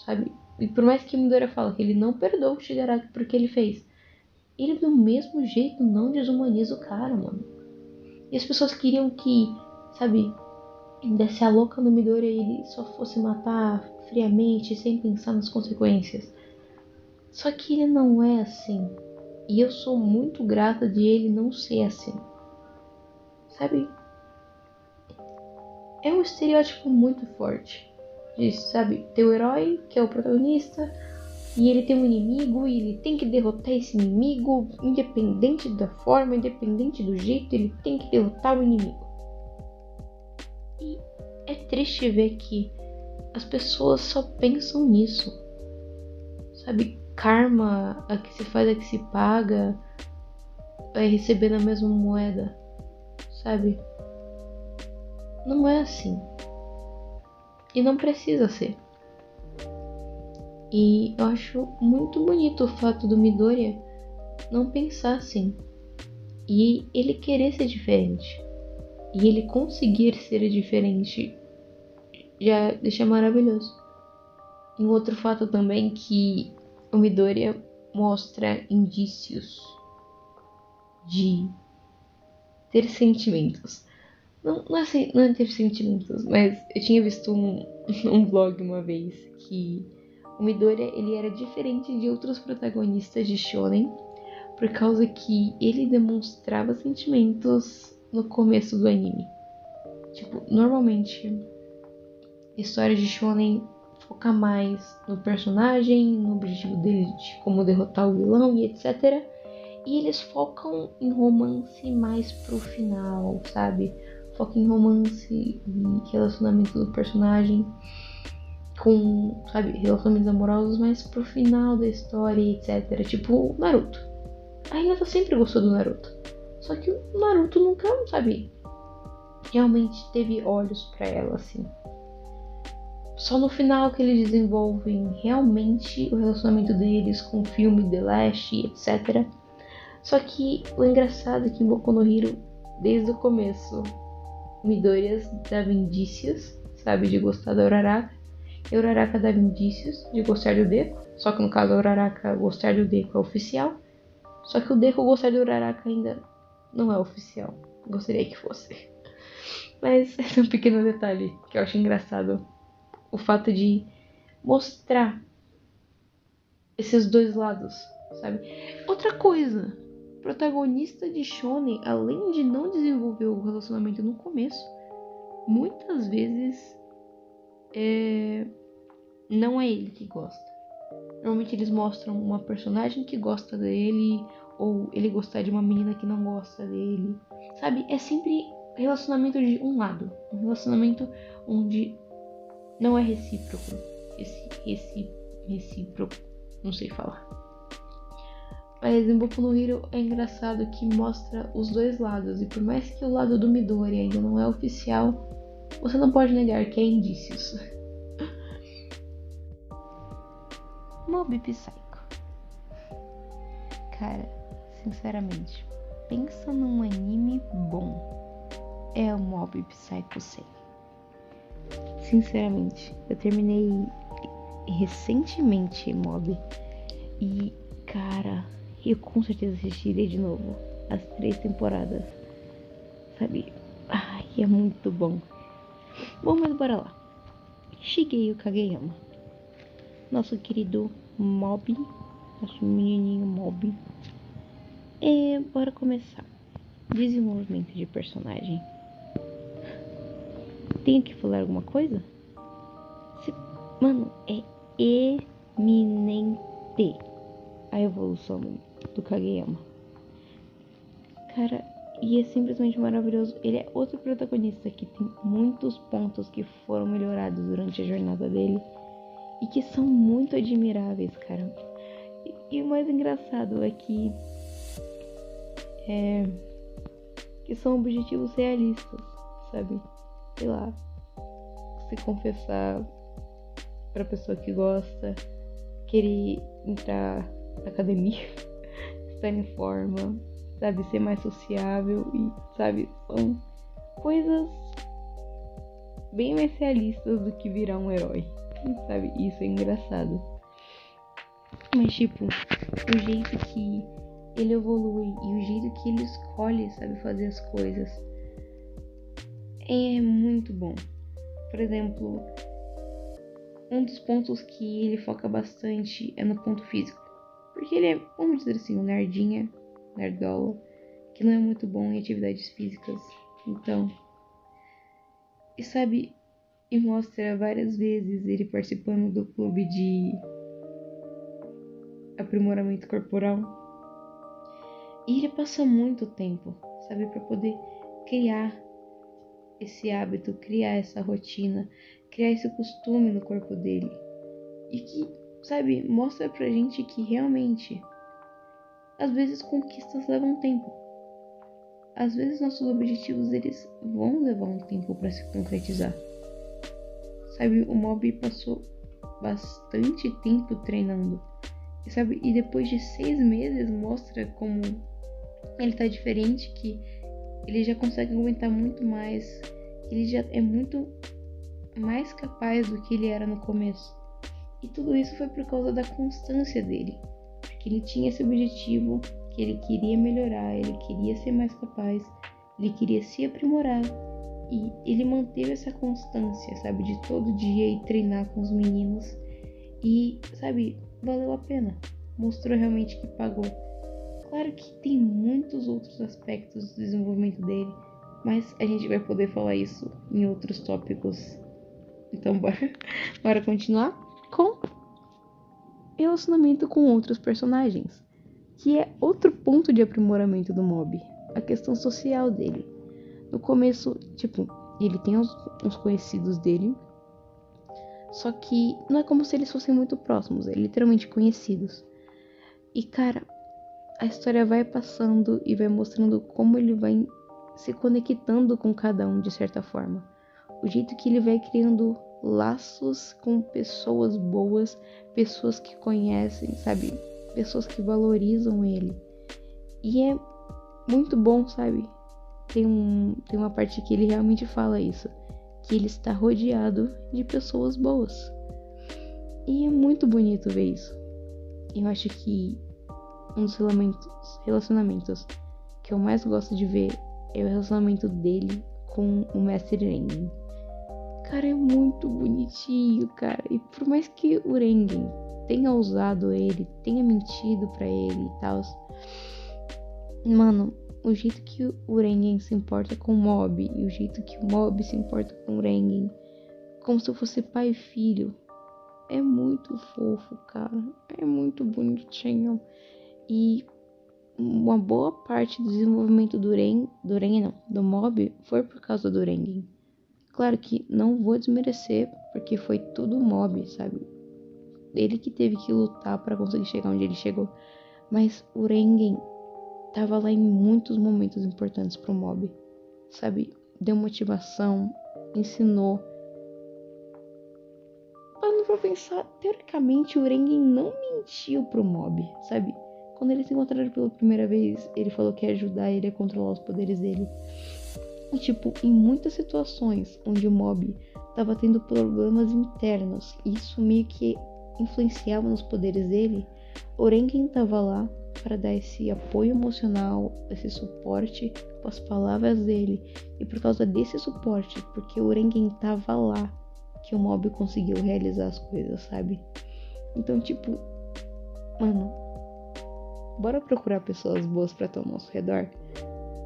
sabe? E por mais que o Midoriya fala que ele não perdoa o Shigaraki por que ele fez, ele do mesmo jeito não desumaniza o cara, mano. E as pessoas queriam que, sabe, desse a louca no Midoriya e ele só fosse matar friamente, sem pensar nas consequências. Só que ele não é assim. E eu sou muito grata de ele não ser assim. Sabe? É um estereótipo muito forte. De, sabe, ter o herói, que é o protagonista, e ele tem um inimigo, e ele tem que derrotar esse inimigo, independente da forma, independente do jeito, ele tem que derrotar o inimigo. E é triste ver que as pessoas só pensam nisso. Sabe, karma, a que se faz, a que se paga, vai receber na mesma moeda, sabe? não é assim. E não precisa ser. E eu acho muito bonito o fato do Midoriya não pensar assim. E ele querer ser diferente. E ele conseguir ser diferente já deixa maravilhoso. E um outro fato também que o Midoriya mostra indícios de ter sentimentos. Não é ter sentimentos, mas eu tinha visto um vlog uma vez que o Midoriya ele era diferente de outros protagonistas de Shonen por causa que ele demonstrava sentimentos no começo do anime. Tipo, normalmente histórias de Shonen foca mais no personagem, no objetivo dele de como derrotar o vilão e etc. E eles focam em romance mais pro final, sabe? Foca em romance e relacionamento do personagem com, sabe, relacionamentos amorosos mais pro final da história e etc. Tipo Naruto. A Hinata sempre gostou do Naruto. Só que o Naruto nunca, sabe, realmente teve olhos pra ela, assim. Só no final que eles desenvolvem realmente o relacionamento deles com o filme The Last, etc. Só que o engraçado é que em Boku no Hero, desde o começo, Midoriya dava indícios, sabe, de gostar da Uraraka. E a Uraraka dava indícios de gostar do Deku. Só que no caso a Uraraka gostar do Deku é oficial. Só que o Deku gostar do Uraraka ainda não é oficial. Gostaria que fosse. Mas esse é um pequeno detalhe que eu acho engraçado. O fato de mostrar esses dois lados, sabe? Outra coisa, protagonista de Shonen, além de não desenvolver o relacionamento no começo, muitas vezes não é ele que gosta. Normalmente eles mostram uma personagem que gosta dele, ou ele gostar de uma menina que não gosta dele, sabe? É sempre relacionamento de um lado, um relacionamento onde não é recíproco. Recíproco, não sei falar. Mas em Boku no Hero é engraçado que mostra os dois lados. E por mais que o lado do Midori ainda não é oficial, você não pode negar que há indícios. Mob Psycho. Cara, sinceramente, pensa num anime bom. É o Mob Psycho 100. Sinceramente, eu terminei recentemente Mob. E, cara, eu com certeza assistiria de novo as 3 temporadas. Sabe? Ai, é muito bom. Bom, mas bora lá. Shigeo Kageyama. Nosso querido Mob. Nosso menininho Mob. Bora começar. Desenvolvimento de personagem. Tenho que falar alguma coisa? Mano, é eminente a evolução do Kageyama. Cara, e é simplesmente maravilhoso. Ele é outro protagonista que tem muitos pontos que foram melhorados durante a jornada dele e que são muito admiráveis, cara. E o mais engraçado é que são objetivos realistas, sabe? Sei lá, se confessar pra pessoa que gosta, querer entrar na academia, estar em forma, sabe, ser mais sociável e, sabe, são coisas bem mais realistas do que virar um herói, sabe, isso é engraçado. Mas, tipo, o jeito que ele evolui e o jeito que ele escolhe, sabe, fazer as coisas é muito bom. Por exemplo, um dos pontos que ele foca bastante é no ponto físico. Porque ele é, vamos dizer assim, um nerdinha, nerdola, que não é muito bom em atividades físicas. Então, e sabe, e mostra várias vezes ele participando do clube de aprimoramento corporal. E ele passa muito tempo, sabe, pra poder criar esse hábito, criar essa rotina, criar esse costume no corpo dele. E que, sabe, mostra pra gente que realmente, às vezes, conquistas levam tempo. às vezes nossos objetivos, eles vão levar um tempo para se concretizar. Sabe, o Mob passou bastante tempo treinando. E, sabe, e depois de 6 meses mostra como ele tá diferente, que ele já consegue aguentar muito mais. Ele já é muito mais capaz do que ele era no começo. E tudo isso foi por causa da constância dele. Porque ele tinha esse objetivo, que ele queria melhorar, ele queria ser mais capaz, ele queria se aprimorar. E ele manteve essa constância, sabe, de todo dia ir treinar com os meninos. E, sabe, valeu a pena. Mostrou realmente que pagou. Claro que tem muitos outros aspectos do desenvolvimento dele, mas a gente vai poder falar isso em outros tópicos. Então, bora continuar com relacionamento com outros personagens, que é outro ponto de aprimoramento do Mob, a questão social dele. No começo, tipo, ele tem uns conhecidos dele, só que não é como se eles fossem muito próximos, é literalmente conhecidos. E cara, a história vai passando e vai mostrando como ele vai se conectando com cada um de certa forma. O jeito que ele vai criando laços com pessoas boas, pessoas que conhecem, sabe? Pessoas que valorizam ele. E é muito bom, sabe? Tem uma parte que ele realmente fala isso, que ele está rodeado de pessoas boas. E é muito bonito ver isso. Eu acho que um dos relacionamentos que eu mais gosto de ver é o relacionamento dele com o Mestre Rengen. Cara, é muito bonitinho, cara. E por mais que o Rengen tenha usado ele, tenha mentido pra ele e tal, mano, o jeito que o Rengen se importa com o Mob e o jeito que o Mob se importa com o Rengen, como se fosse pai e filho, é muito fofo, cara. É muito bonitinho. E uma boa parte do desenvolvimento do Mob foi por causa do Rengen. Claro que não vou desmerecer, porque foi tudo o Mob, sabe? Ele que teve que lutar para conseguir chegar onde ele chegou. Mas o Rengen tava lá em muitos momentos importantes pro Mob, sabe? Deu motivação, ensinou. Parando pra pensar, teoricamente o Rengen não mentiu pro Mob, sabe? Quando eles se encontraram pela primeira vez, ele falou que ia ajudar ele a controlar os poderes dele. E, tipo, em muitas situações onde o Mob tava tendo problemas internos, e isso meio que influenciava nos poderes dele, o Rengen tava lá para dar esse apoio emocional, esse suporte com as palavras dele. E por causa desse suporte, porque o Rengen tava lá, que o Mob conseguiu realizar as coisas, sabe? Então, tipo, mano, bora procurar pessoas boas pra estar ao nosso redor,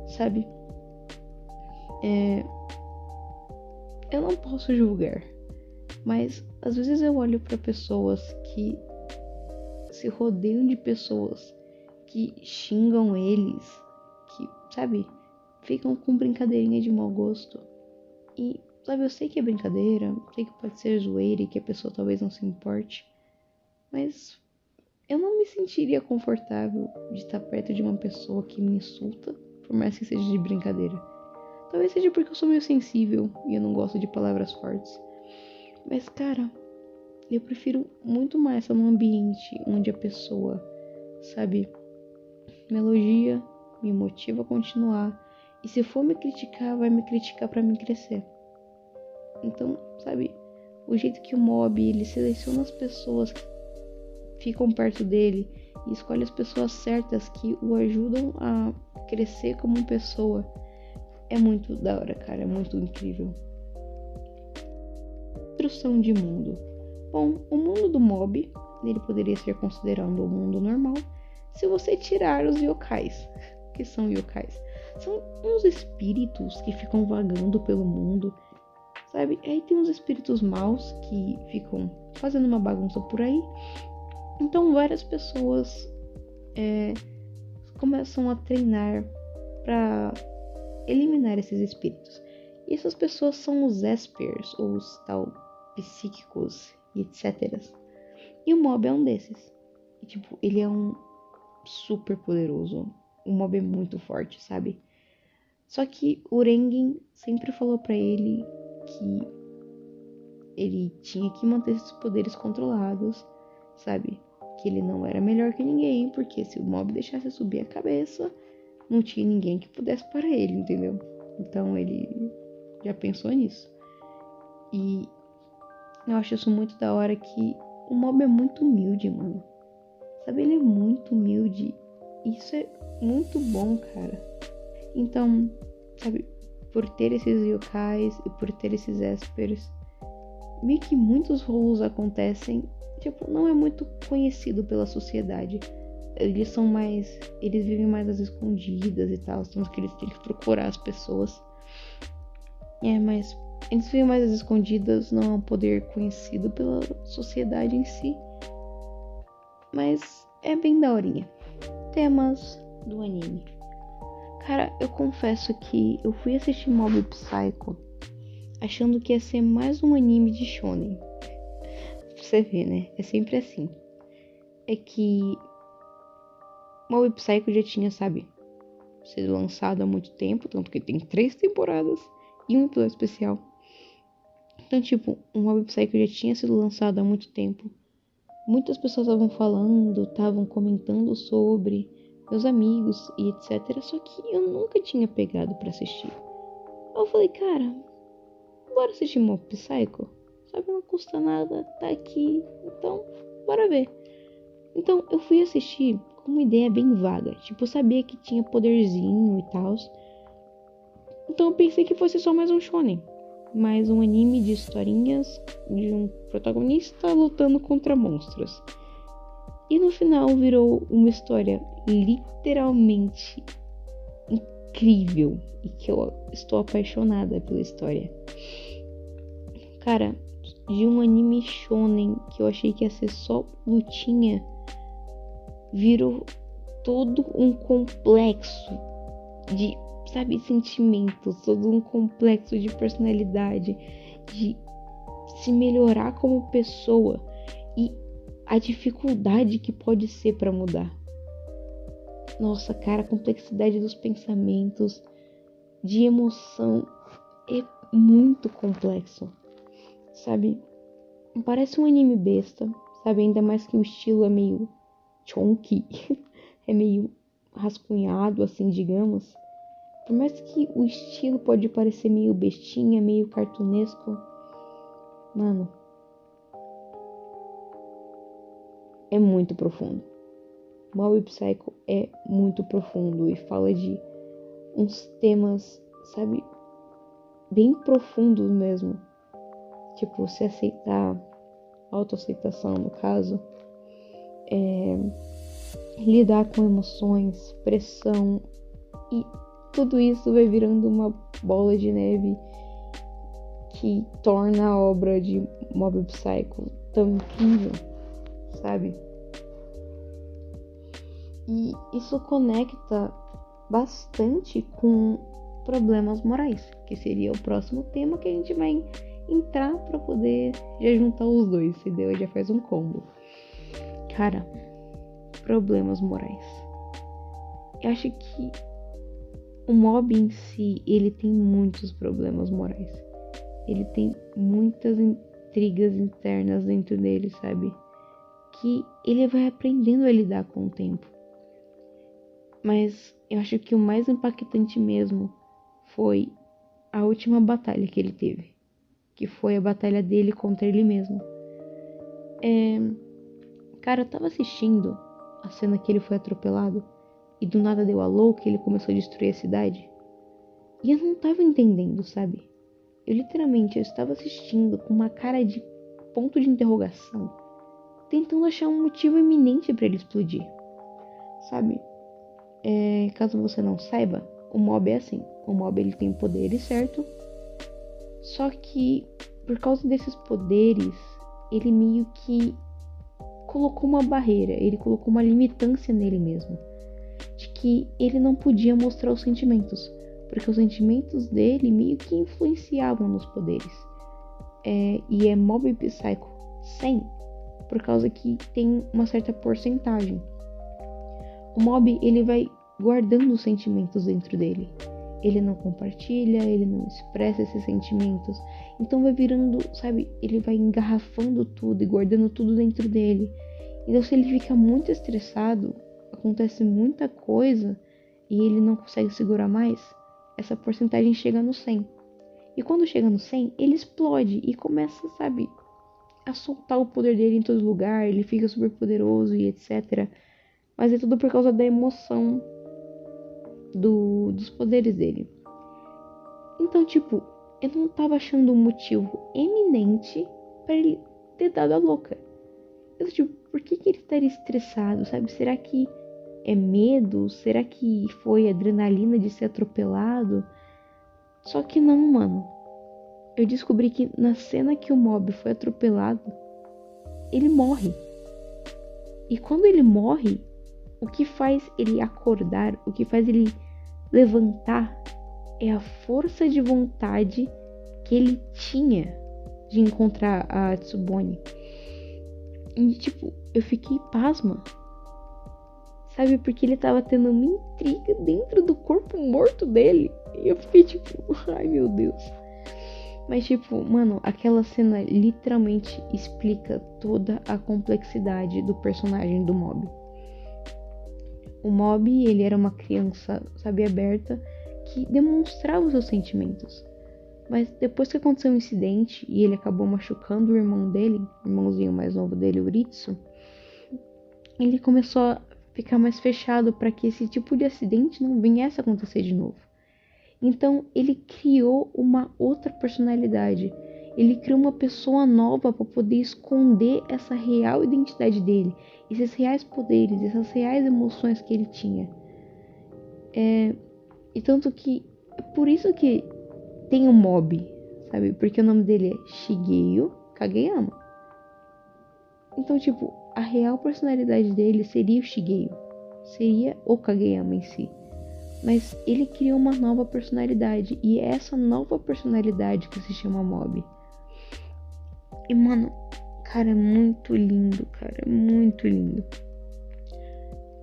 sabe? Eu não posso julgar, mas às vezes eu olho pra pessoas que se rodeiam de pessoas que xingam eles, que, sabe, ficam com brincadeirinha de mau gosto. E, sabe, eu sei que é brincadeira, sei que pode ser zoeira e que a pessoa talvez não se importe, mas eu não me sentiria confortável de estar perto de uma pessoa que me insulta, por mais que seja de brincadeira. Talvez seja porque eu sou meio sensível e eu não gosto de palavras fortes. Mas, cara, eu prefiro muito mais estar num ambiente onde a pessoa, sabe, me elogia, me motiva a continuar. E se for me criticar, vai me criticar pra mim crescer. Então, sabe, o jeito que o Mob, ele seleciona as pessoas que ficam perto dele e escolhe as pessoas certas que o ajudam a crescer como pessoa, é muito da hora, cara, é muito incrível. Construção de mundo. Bom, o mundo do Mob, ele poderia ser considerado um mundo normal se você tirar os yokais. O que são yokais? São uns espíritos que ficam vagando pelo mundo, sabe? Aí tem uns espíritos maus que ficam fazendo uma bagunça por aí. Então várias pessoas começam a treinar para eliminar esses espíritos. E essas pessoas são os Espers, ou os tal psíquicos e etc. E o Mob é um desses. E, tipo, ele é um super poderoso. O Mob é muito forte, sabe? Só que o Rengen sempre falou pra ele que ele tinha que manter esses poderes controlados, sabe? Que ele não era melhor que ninguém, porque se o mob deixasse subir a cabeça, não tinha ninguém que pudesse parar ele, entendeu? Então ele já pensou nisso. E eu acho isso muito da hora, que o mob é muito humilde, mano. Sabe, ele é muito humilde. Isso é muito bom, cara. Então, sabe, por ter esses yokais e por ter esses espers, meio que muitos rolos acontecem, tipo, não é muito conhecido pela sociedade. Eles vivem mais às escondidas e tal, tanto que eles têm que procurar as pessoas. Mas eles vivem mais às escondidas, não é um poder conhecido pela sociedade em si. Mas é bem daorinha. Temas do anime. Cara, eu confesso que eu fui assistir Mob Psycho achando que ia ser mais um anime de shonen. Pra você ver, né? É sempre assim. É que Mob Psycho já tinha, sabe, sido lançado há muito tempo, tanto que tem 3 temporadas e um episódio especial. Então, tipo, o Mob Psycho já tinha sido lançado há muito tempo. Muitas pessoas estavam falando, estavam comentando sobre, meus amigos e etc. Só que eu nunca tinha pegado pra assistir. Eu falei, cara, bora assistir Mob Psycho? Sabe, não custa nada, tá aqui, então bora ver. Então eu fui assistir com uma ideia bem vaga, tipo, eu sabia que tinha poderzinho e tal. Então eu pensei que fosse só mais um shonen, mais um anime de historinhas de um protagonista lutando contra monstros. E no final virou uma história literalmente incrível e que eu estou apaixonada pela história. Cara, de um anime shonen que eu achei que ia ser só lutinha, virou todo um complexo de, sabe, sentimentos, todo um complexo de personalidade, de se melhorar como pessoa e a dificuldade que pode ser pra mudar. Nossa, cara, a complexidade dos pensamentos, de emoção, é muito complexo, sabe? Parece um anime besta, sabe? Ainda mais que o estilo é meio chonky, é meio rascunhado, assim, digamos. Por mais que o estilo pode parecer meio bestinha, meio cartunesco, mano, é muito profundo. Mob Psycho é muito profundo e fala de uns temas, sabe, bem profundos mesmo. Tipo, se aceitar, autoaceitação no caso, lidar com emoções, pressão, e tudo isso vai virando uma bola de neve que torna a obra de Mob Psycho tão incrível, sabe? E isso conecta bastante com problemas morais, que seria o próximo tema que a gente vai entrar para poder já juntar os dois, entendeu? Já faz um combo. Cara, problemas morais. Eu acho que o mob em si, ele tem muitos problemas morais. Ele tem muitas intrigas internas dentro dele, sabe? Que ele vai aprendendo a lidar com o tempo. Mas eu acho que o mais impactante mesmo foi a última batalha que ele teve. Que foi a batalha dele contra ele mesmo. Cara, eu tava assistindo a cena que ele foi atropelado e do nada deu a louca e ele começou a destruir a cidade. E eu não tava entendendo, sabe? Eu estava assistindo com uma cara de ponto de interrogação, tentando achar um motivo iminente para ele explodir, sabe? Caso você não saiba, o mob é assim. O mob ele tem poderes, certo? Só que por causa desses poderes, ele meio que colocou uma barreira, ele colocou uma limitância nele mesmo, de que ele não podia mostrar os sentimentos, porque os sentimentos dele meio que influenciavam nos poderes. E é Mob Psycho 100, por causa que tem uma certa porcentagem. O mob, ele vai guardando os sentimentos dentro dele. ele não compartilha, ele não expressa esses sentimentos. Então vai virando, sabe, ele vai engarrafando tudo e guardando tudo dentro dele. Então se ele fica muito estressado, acontece muita coisa e ele não consegue segurar mais, essa porcentagem chega no 100. E quando chega no 100, ele explode e começa, sabe, a soltar o poder dele em todo lugar, ele fica super poderoso e etc. Mas é tudo por causa da emoção dos poderes dele. Então, tipo, eu não tava achando um motivo eminente pra ele ter dado a louca. Eu, tipo, por que ele estaria estressado, sabe? Será que é medo? Será que foi adrenalina de ser atropelado? Só que não, mano. Eu descobri que na cena que o Mob foi atropelado, ele morre. E quando ele morre, o que faz ele acordar, o que faz ele levantar, é a força de vontade que ele tinha de encontrar a Tsubone. E, tipo, eu fiquei pasma. Sabe, porque ele tava tendo uma intriga dentro do corpo morto dele. E eu fiquei tipo, ai meu Deus. Mas tipo, mano, aquela cena literalmente explica toda a complexidade do personagem do Mob. O Mob, ele era uma criança, sabe, aberta, que demonstrava os seus sentimentos. Mas depois que aconteceu um incidente e ele acabou machucando o irmão dele, o irmãozinho mais novo dele, o Ritsu, ele começou a ficar mais fechado para que esse tipo de acidente não viesse a acontecer de novo. Então ele criou uma outra personalidade. Ele criou uma pessoa nova para poder esconder essa real identidade dele, esses reais poderes, essas reais emoções que ele tinha. E tanto que é por isso que tem o Mob, sabe? Porque o nome dele é Shigeru Kageyama. Então, tipo, a real personalidade dele seria o Shigeru, seria o Kageyama em si. Mas ele criou uma nova personalidade, e é essa nova personalidade que se chama Mob. E, mano, cara, é muito lindo, cara, é muito lindo.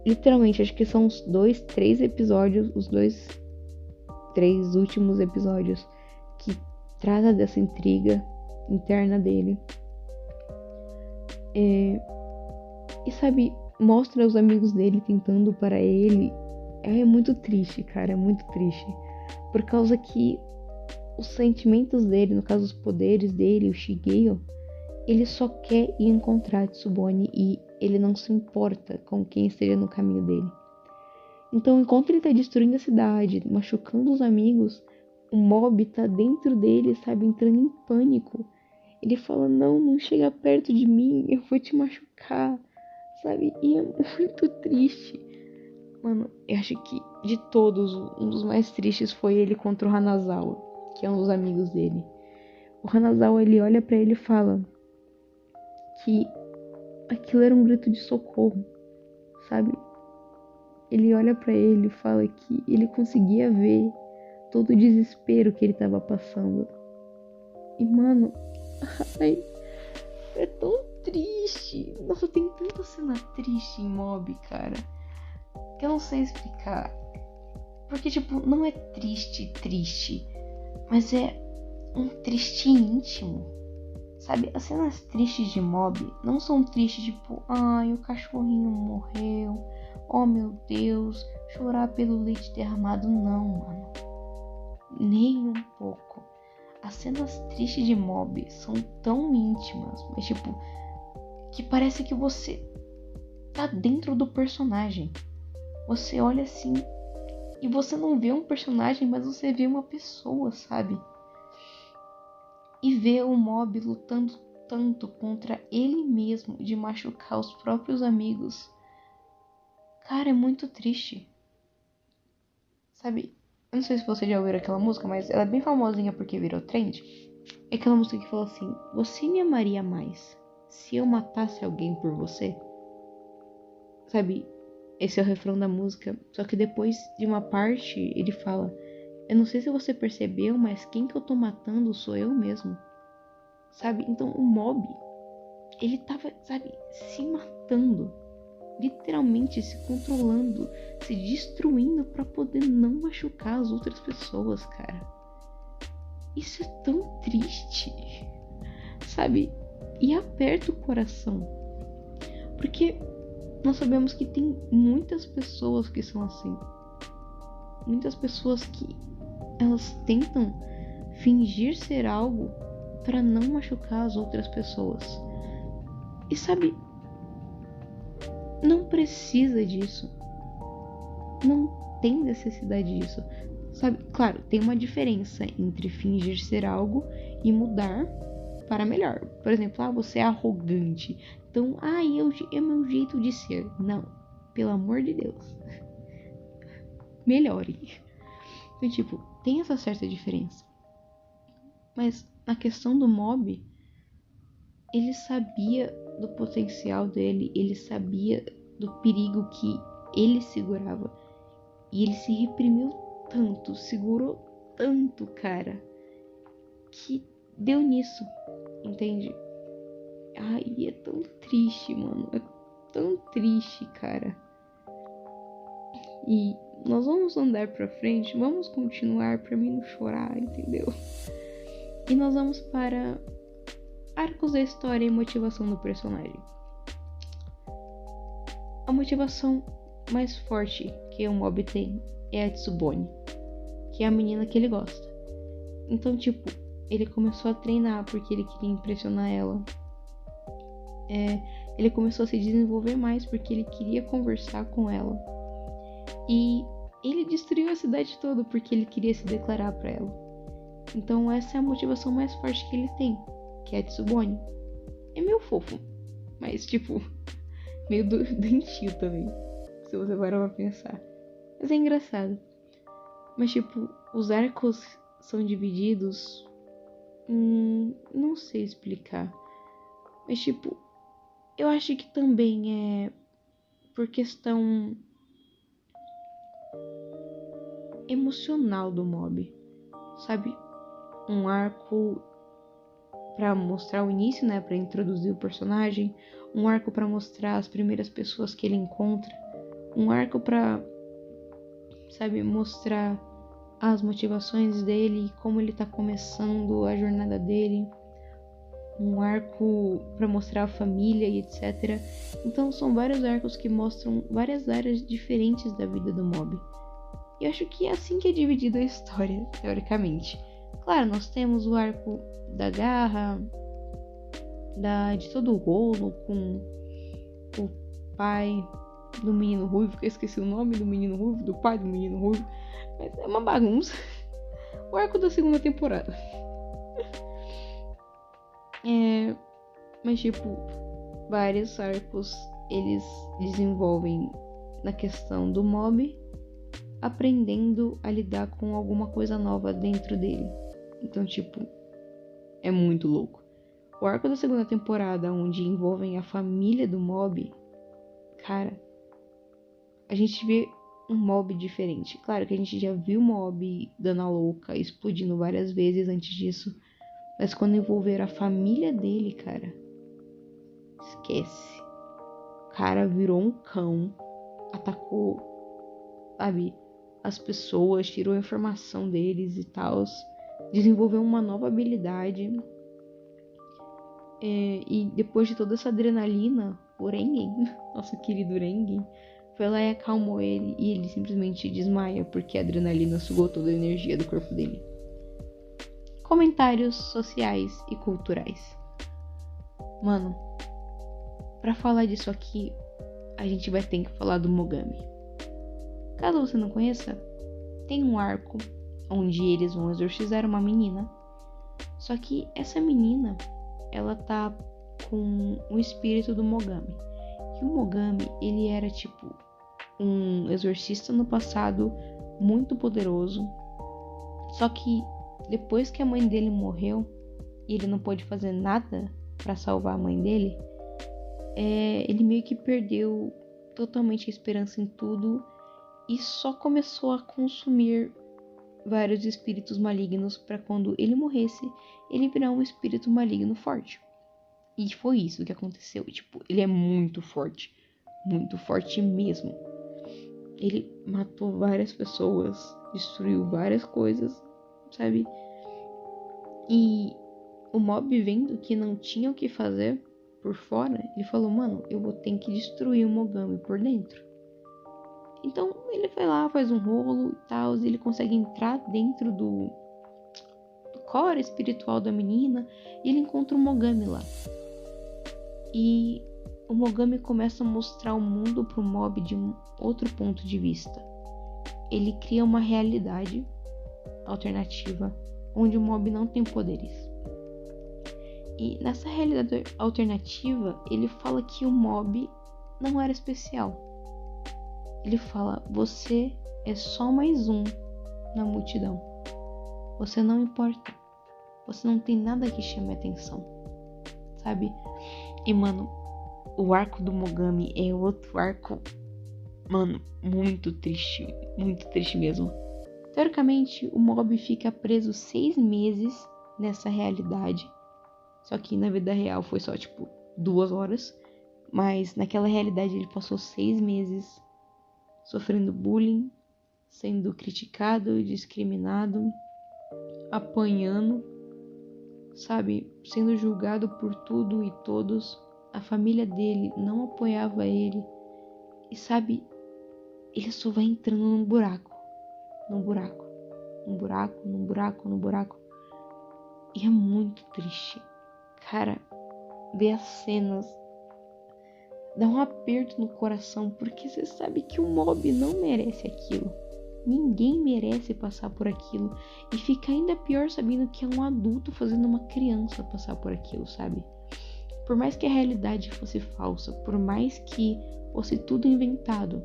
Literalmente, acho que são os 2, 3 episódios, os 2, 3 últimos episódios que trata dessa intriga interna dele. E sabe, mostra os amigos dele tentando para ele. É muito triste, cara, é muito triste. Por causa que os sentimentos dele, no caso os poderes dele, o Shigeru, ele só quer ir encontrar a Tsubone e ele não se importa com quem esteja no caminho dele. Então, enquanto ele tá destruindo a cidade, machucando os amigos, o Mob tá dentro dele, sabe, entrando em pânico. Ele fala, não chega perto de mim, eu vou te machucar, sabe? E é muito triste. Mano, eu acho que de todos, um dos mais tristes foi ele contra o Hanazawa, que é um dos amigos dele. O Hanazawa, ele olha pra ele e fala que aquilo era um grito de socorro, sabe? Ele olha pra ele e fala que ele conseguia ver todo o desespero que ele tava passando. E, mano, ai, é tão triste. Nossa, tem tanta cena triste em Mob, cara, que eu não sei explicar. Porque, tipo, não é triste, mas é um triste íntimo. Sabe, as cenas tristes de Mob não são tristes, tipo, ai, o cachorrinho morreu, oh meu Deus, chorar pelo leite derramado. Não, mano, nem um pouco. As cenas tristes de Mob são tão íntimas, mas tipo, que parece que você tá dentro do personagem. Você olha assim e você não vê um personagem, mas você vê uma pessoa, sabe? E vê o Mob lutando tanto contra ele mesmo de machucar os próprios amigos. Cara, é muito triste. Sabe? Eu não sei se você já ouviu aquela música, mas ela é bem famosinha porque virou trend. É aquela música que fala assim: você me amaria mais se eu matasse alguém por você? Sabe? Esse é o refrão da música. Só que depois de uma parte ele fala: eu não sei se você percebeu, mas quem que eu tô matando sou eu mesmo. Sabe? Então o Mob, ele tava, sabe, se matando literalmente se controlando, se destruindo pra poder não machucar as outras pessoas, cara. Isso é tão triste, sabe? E aperta o coração. Porque nós sabemos que tem muitas pessoas que são assim. Muitas pessoas que elas tentam fingir ser algo para não machucar as outras pessoas. E sabe, não precisa disso. Não tem necessidade disso. Sabe, claro, tem uma diferença entre fingir ser algo e mudar para melhor. Por exemplo, você é arrogante. Então, é meu jeito de ser. Não, pelo amor de Deus. Melhore. Então, tipo, tem essa certa diferença. Mas na questão do Mob, ele sabia do potencial dele, ele sabia do perigo que ele segurava. E ele se reprimiu tanto, segurou tanto, cara, que deu nisso, entende? Ai, é tão triste, mano. É tão triste, cara. E nós vamos andar pra frente, vamos continuar pra mim não chorar, entendeu? E nós vamos para arcos da história e motivação do personagem. A motivação mais forte que o Mob tem é a Tsubone, que é a menina que ele gosta. Então, tipo, ele começou a treinar porque ele queria impressionar ela. Ele começou a se desenvolver mais porque ele queria conversar com ela. E ele destruiu a cidade toda porque ele queria se declarar pra ela. Então essa é a motivação mais forte que ele tem, que é a Tsubone. É meio fofo, mas tipo, meio doentio também, se você parar pra pensar. Mas é engraçado. Mas tipo, os arcos são divididos... não sei explicar. Mas tipo, eu acho que também é por questão emocional do Mob, sabe? Um arco pra mostrar o início, né? Pra introduzir o personagem. Um arco pra mostrar as primeiras pessoas que ele encontra. Um arco pra, sabe, mostrar as motivações dele, como ele tá começando a jornada dele. Um arco pra mostrar a família e etc. Então são vários arcos que mostram várias áreas diferentes da vida do Mob. E eu acho que é assim que é dividida a história, teoricamente. Claro, nós temos o arco da garra, de todo o rolo com o pai do menino ruivo, que eu esqueci o nome do menino ruivo, do pai do menino ruivo, mas é uma bagunça. O arco da segunda temporada. Mas tipo, vários arcos eles desenvolvem na questão do Mob, aprendendo a lidar com alguma coisa nova dentro dele. Então, tipo, é muito louco. O arco da segunda temporada, onde envolvem a família do Mob, cara, a gente vê um Mob diferente. Claro que a gente já viu o Mob dando a louca, explodindo várias vezes antes disso. Mas quando envolver a família dele, cara, esquece. O cara virou um cão, atacou, sabe, as pessoas, tirou a informação deles e tal, desenvolveu uma nova habilidade. E depois de toda essa adrenalina, o Rengen, nosso querido Rengen, foi lá e acalmou ele, e ele simplesmente desmaia porque a adrenalina sugou toda a energia do corpo dele. Comentários sociais e culturais. Mano, pra falar disso aqui, a gente vai ter que falar do Mogami. Caso você não conheça, tem um arco onde eles vão exorcizar uma menina. Só que essa menina, ela tá com o espírito do Mogami. E o Mogami, ele era tipo um exorcista no passado muito poderoso. Só que depois que a mãe dele morreu e ele não pôde fazer nada pra salvar a mãe dele, ele meio que perdeu totalmente a esperança em tudo e só começou a consumir vários espíritos malignos para quando ele morresse, ele virar um espírito maligno forte. E foi isso que aconteceu. Tipo, ele é muito forte. muito forte mesmo. Ele matou várias pessoas, destruiu várias coisas, sabe? E o mob, vendo que não tinha o que fazer por fora, ele falou, mano, eu vou ter que destruir o Mogami por dentro. Então ele vai lá, faz um rolo e tal, e ele consegue entrar dentro do core espiritual da menina, e ele encontra o Mogami lá. E o Mogami começa a mostrar o mundo pro mob de um outro ponto de vista. Ele cria uma realidade alternativa, onde o mob não tem poderes. E nessa realidade alternativa, ele fala que o mob não era especial. Ele fala, você é só mais um na multidão. Você não importa. Você não tem nada que chame atenção. Sabe? E, mano, o arco do Mogami é outro arco, mano, muito triste mesmo. Teoricamente, o mob fica preso 6 meses nessa realidade. Só que na vida real foi só, 2 horas. Mas naquela realidade ele passou 6 meses sofrendo bullying, sendo criticado, discriminado, apanhando, sabe? Sendo julgado por tudo e todos. A família dele não apoiava ele. E sabe, ele só vai entrando num buraco. Num buraco. Num buraco, num buraco, num buraco. E é muito triste. Cara, ver as cenas dá um aperto no coração, porque você sabe que o mob não merece aquilo. Ninguém merece passar por aquilo. E fica ainda pior sabendo que é um adulto fazendo uma criança passar por aquilo, sabe? Por mais que a realidade fosse falsa, por mais que fosse tudo inventado,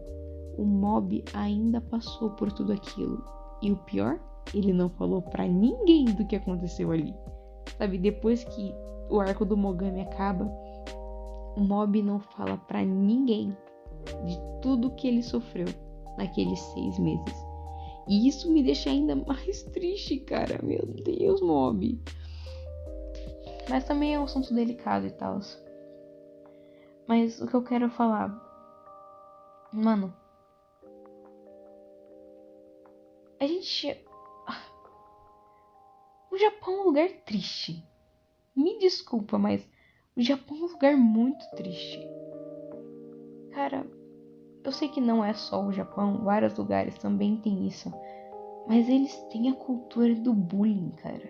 o mob ainda passou por tudo aquilo. E o pior, ele não falou pra ninguém do que aconteceu ali. Sabe, depois que o arco do Mogami acaba, o mob não fala pra ninguém de tudo que ele sofreu naqueles 6 meses. E isso me deixa ainda mais triste, cara. Meu Deus, mob. Mas também é um assunto delicado e tal. Mas o que eu quero falar, mano, a gente... O Japão é um lugar triste. Me desculpa, mas o Japão é um lugar muito triste. Cara, eu sei que não é só o Japão, vários lugares também tem isso. Mas eles têm a cultura do bullying, cara.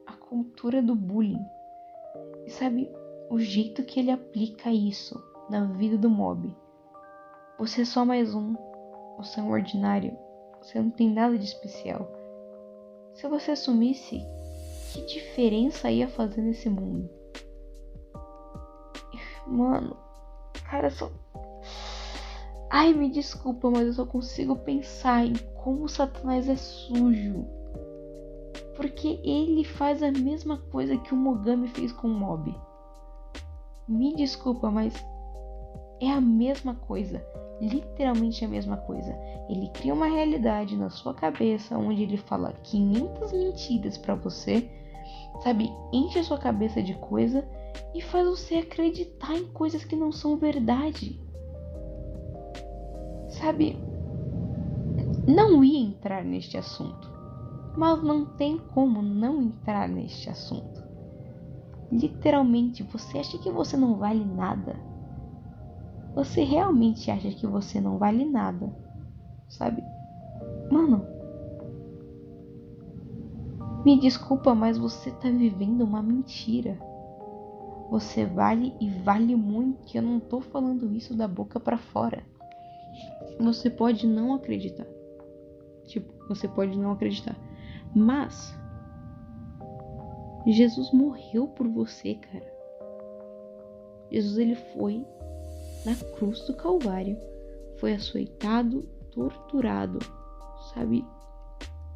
A cultura do bullying. E sabe, o jeito que ele aplica isso na vida do mob. Você é só mais um. Você é um ordinário. Você não tem nada de especial. Se você sumisse, que diferença ia fazer nesse mundo? Mano, cara, só... Ai, me desculpa, mas eu só consigo pensar em como o Satanás é sujo. Porque ele faz a mesma coisa que o Mogami fez com o mob. Me desculpa, mas é a mesma coisa. Literalmente a mesma coisa. Ele cria uma realidade na sua cabeça onde ele fala 500 mentiras pra você, sabe? Enche a sua cabeça de coisa e faz você acreditar em coisas que não são verdade. Sabe? Não ia entrar neste assunto, mas não tem como não entrar neste assunto. Literalmente, você acha que você não vale nada? Você realmente acha que você não vale nada? Sabe? Mano, me desculpa, mas você tá vivendo uma mentira. Você vale e vale muito, e eu não tô falando isso da boca pra fora. Você pode não acreditar. Você pode não acreditar. Mas Jesus morreu por você, cara. Jesus, ele foi na cruz do Calvário, foi açoitado, torturado, sabe?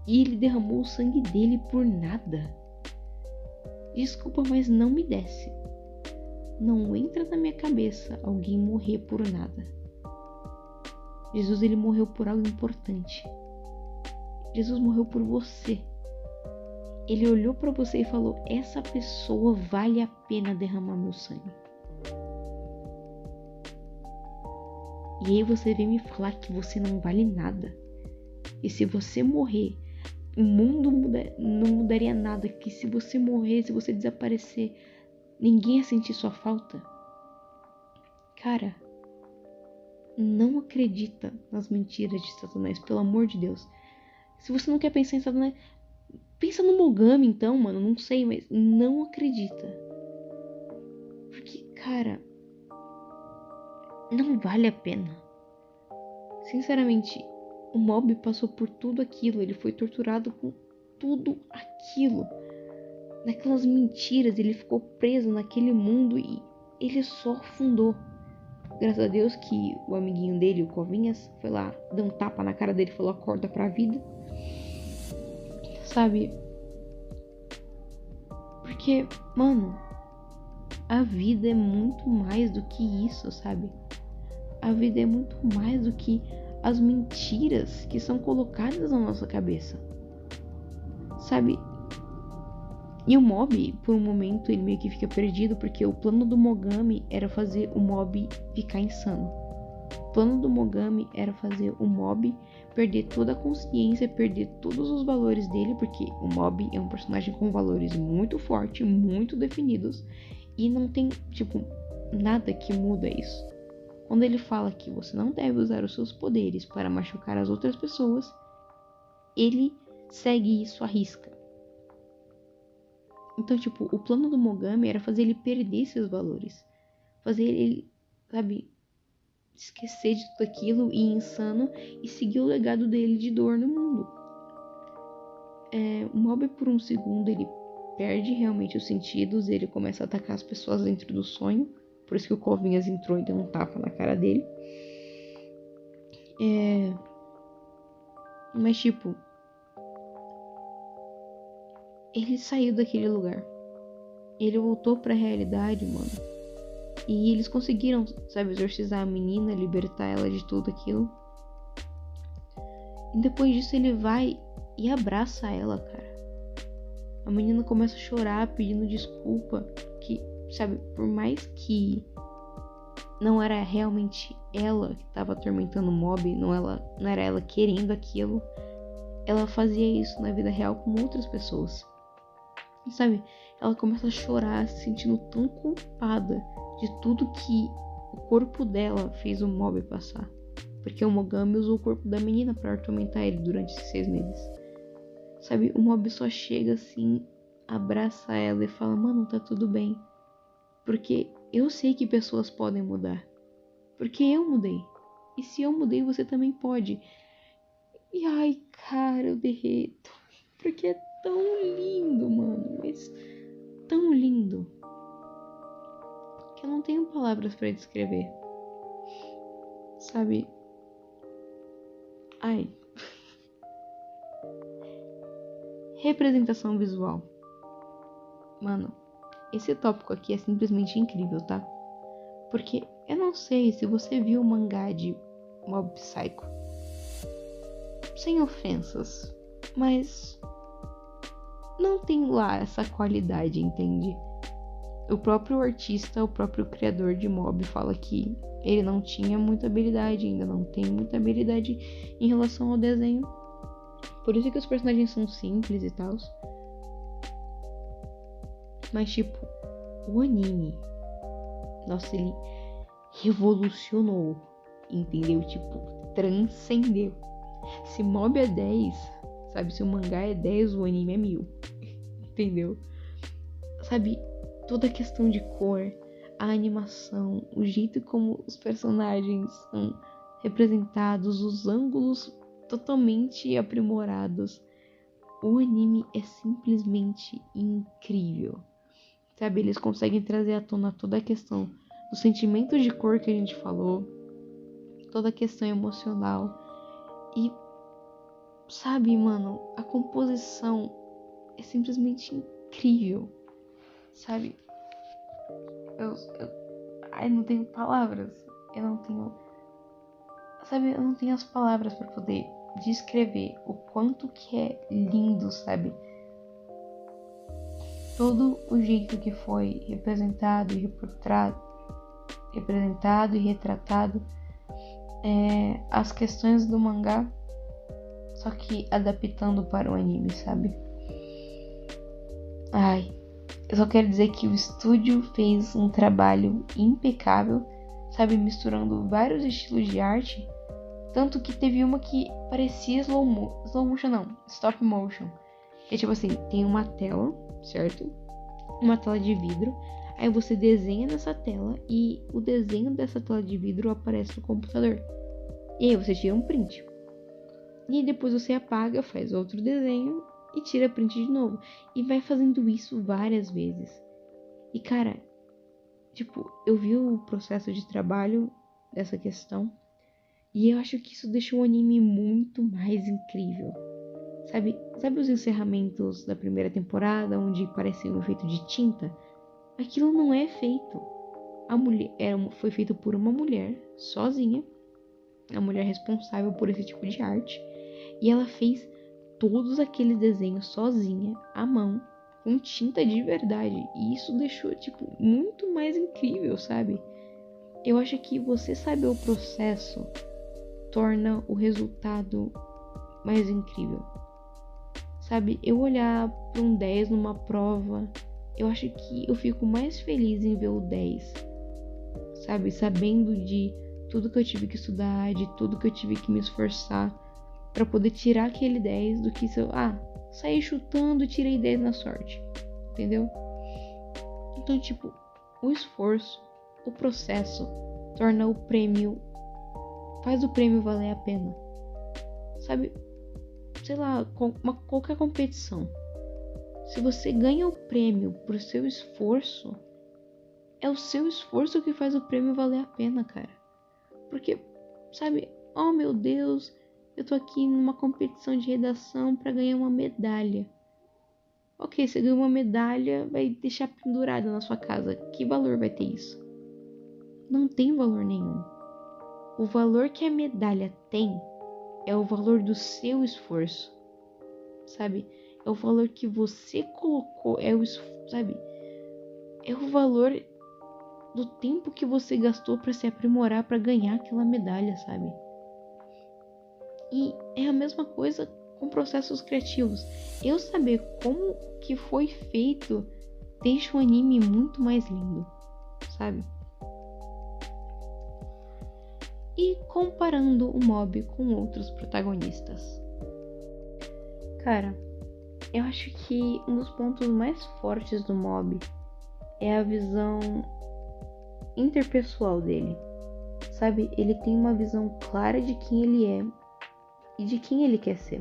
E ele derramou o sangue dele por nada. Desculpa, mas não me desce. Não entra na minha cabeça alguém morrer por nada. Jesus, ele morreu por algo importante. Jesus morreu por você. Ele olhou para você e falou: essa pessoa vale a pena derramar meu sangue. E aí você vem me falar que você não vale nada. E se você morrer, o mundo não mudaria nada. Que se você morrer, se você desaparecer, ninguém ia sentir sua falta. Cara, não acredita nas mentiras de Satanás, pelo amor de Deus. Se você não quer pensar em Satanás, pensa no Mogami então, mano. Não sei, mas não acredita. Porque, cara, não vale a pena. Sinceramente, o Mob passou por tudo aquilo. Ele foi torturado com tudo aquilo. Naquelas mentiras, ele ficou preso naquele mundo e ele só afundou. Graças a Deus que o amiguinho dele, o Covinhas, foi lá, deu um tapa na cara dele e falou: acorda pra vida. Sabe? Porque, mano, a vida é muito mais do que isso, sabe? A vida é muito mais do que as mentiras que são colocadas na nossa cabeça. Sabe? E o Mob, por um momento, ele meio que fica perdido, porque o plano do Mogami era fazer o Mob ficar insano. O plano do Mogami era fazer o Mob perder toda a consciência, perder todos os valores dele, porque o Mob é um personagem com valores muito fortes, muito definidos, e não tem, tipo, nada que muda isso. Quando ele fala que você não deve usar os seus poderes para machucar as outras pessoas, ele segue isso à risca. Então, tipo, o plano do Mogami era fazer ele perder esses valores. Fazer ele, sabe, esquecer de tudo aquilo e ir insano e seguir o legado dele de dor no mundo. O Mob, por um segundo, ele perde realmente os sentidos, ele começa a atacar as pessoas dentro do sonho. Por isso que o Covinhas entrou e deu um tapa na cara dele. Mas, tipo, ele saiu daquele lugar. Ele voltou pra realidade, mano. E eles conseguiram, sabe, exorcizar a menina, libertar ela de tudo aquilo. E depois disso ele vai e abraça ela, cara. A menina começa a chorar, pedindo desculpa. Que, sabe, por mais que não era realmente ela que estava atormentando o Mob, não era ela querendo aquilo, ela fazia isso na vida real com outras pessoas. E, sabe, ela começa a chorar, se sentindo tão culpada de tudo que o corpo dela fez o Mob passar. Porque o Mogami usou o corpo da menina para atormentar ele durante esses 6 meses. Sabe, o Mob só chega assim, abraça ela e fala: mano, tá tudo bem. Porque eu sei que pessoas podem mudar. Porque eu mudei. E se eu mudei, você também pode. E ai, cara, eu derreto. Porque é tão lindo, mano. Mas tão lindo. Que eu não tenho palavras pra descrever. Sabe? Ai. Representação visual. Mano, esse tópico aqui é simplesmente incrível, tá? Porque eu não sei se você viu o mangá de Mob Psycho. Sem ofensas, mas não tem lá essa qualidade, entende? O próprio artista, o próprio criador de Mob fala que ele não tinha muita habilidade, ainda não tem muita habilidade em relação ao desenho. Por isso que os personagens são simples e tal. Mas, tipo, o anime, nossa, ele revolucionou, entendeu? Tipo, transcendeu. Se Mob é 10, sabe? Se o mangá é 10, o anime é 1000. Entendeu? Sabe? Toda a questão de cor, a animação, o jeito como os personagens são representados, os ângulos totalmente aprimorados. O anime é simplesmente incrível. Sabe? Eles conseguem trazer à tona toda a questão dos sentimentos de cor que a gente falou, toda a questão emocional. E, sabe, mano, a composição é simplesmente incrível, sabe? Ai, não tenho palavras. Eu não tenho as palavras para poder descrever o quanto que é lindo, sabe? Todo o jeito que foi representado e retratado as questões do mangá, só que adaptando para o anime, sabe? Ai, eu só quero dizer que o estúdio fez um trabalho impecável, sabe? Misturando vários estilos de arte. Tanto que teve uma que parecia slow motion não, stop motion. É tipo assim, tem uma tela, certo? Uma tela de vidro. Aí você desenha nessa tela e o desenho dessa tela de vidro aparece no computador. E aí você tira um print. E depois você apaga, faz outro desenho e tira print de novo. E vai fazendo isso várias vezes. E cara, tipo, eu vi o processo de trabalho dessa questão. E eu acho que isso deixou o anime muito mais incrível. Sabe os encerramentos da primeira temporada, onde parecia um efeito de tinta? Aquilo não é feito. Foi feito por uma mulher, sozinha. A mulher responsável por esse tipo de arte. E ela fez todos aqueles desenhos sozinha, à mão, com tinta de verdade. E isso deixou, tipo, muito mais incrível, sabe? Eu acho que você saber o processo torna o resultado mais incrível. Sabe, eu olhar para um 10 numa prova, eu acho que eu fico mais feliz em ver o 10. Sabe, sabendo de tudo que eu tive que estudar, de tudo que eu tive que me esforçar para poder tirar aquele 10 do que se eu, saí chutando e tirei 10 na sorte. Entendeu? Então, tipo, o esforço, o processo torna o prêmio, faz o prêmio valer a pena. Sabe, sei lá, qualquer competição. Se você ganha o prêmio por seu esforço, é o seu esforço que faz o prêmio valer a pena, cara. Porque, sabe, oh meu Deus, eu tô aqui numa competição de redação para ganhar uma medalha. Ok, você ganhou uma medalha, vai deixar pendurada na sua casa. Que valor vai ter isso? Não tem valor nenhum. O valor que a medalha tem é o valor do seu esforço, sabe? É o valor que você colocou, sabe? É o valor do tempo que você gastou para se aprimorar, para ganhar aquela medalha, sabe? E é a mesma coisa com processos criativos. Eu saber como que foi feito deixa o anime muito mais lindo, sabe? E comparando o Mob com outros protagonistas. Cara, eu acho que um dos pontos mais fortes do Mob é a visão interpessoal dele. Sabe, ele tem uma visão clara de quem ele é e de quem ele quer ser.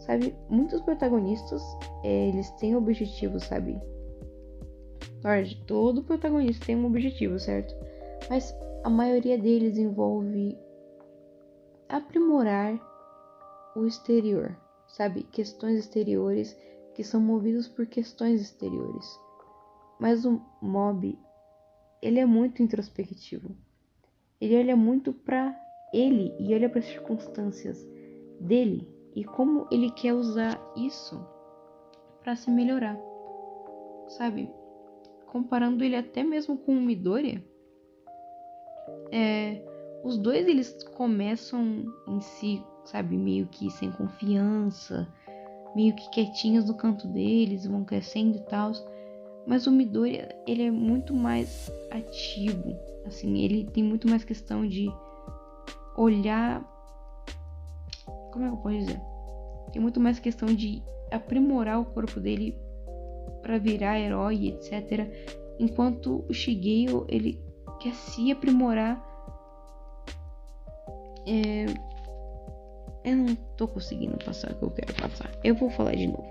Sabe, muitos protagonistas, eles têm objetivos, sabe? Lorde, todo protagonista tem um objetivo, certo? Mas a maioria deles envolve aprimorar o exterior, sabe? Questões exteriores que são movidos por questões exteriores. Mas o Mob, ele é muito introspectivo. Ele olha muito para ele e olha para as circunstâncias dele e como ele quer usar isso para se melhorar, sabe? Comparando ele até mesmo com o Midoriya, os dois eles começam em si, sabe, meio que sem confiança, meio que quietinhos no canto deles, vão crescendo e tal. Mas o Midoriya, ele é muito mais ativo, assim, ele tem muito mais questão de olhar, como é que eu posso dizer? Tem muito mais questão de aprimorar o corpo dele para virar herói, etc. Enquanto o Shigeo, ele quer se aprimorar. Eu não tô conseguindo passar o que eu quero passar. Eu vou falar de novo.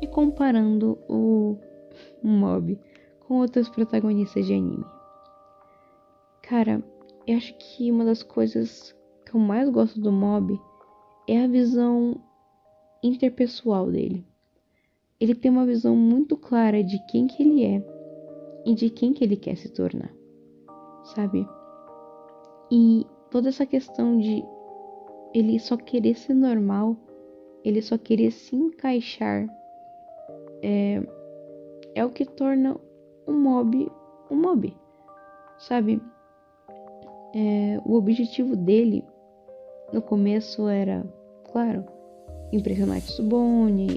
E comparando o Mob com outros protagonistas de anime. Cara, eu acho que uma das coisas que eu mais gosto do Mob é a visão interpessoal dele. Ele tem uma visão muito clara de quem que ele é e de quem que ele quer se tornar, sabe? E toda essa questão de ele só querer ser normal, ele só querer se encaixar, é o que torna um mob, sabe? O objetivo dele no começo era, claro, impressionar Tsubone,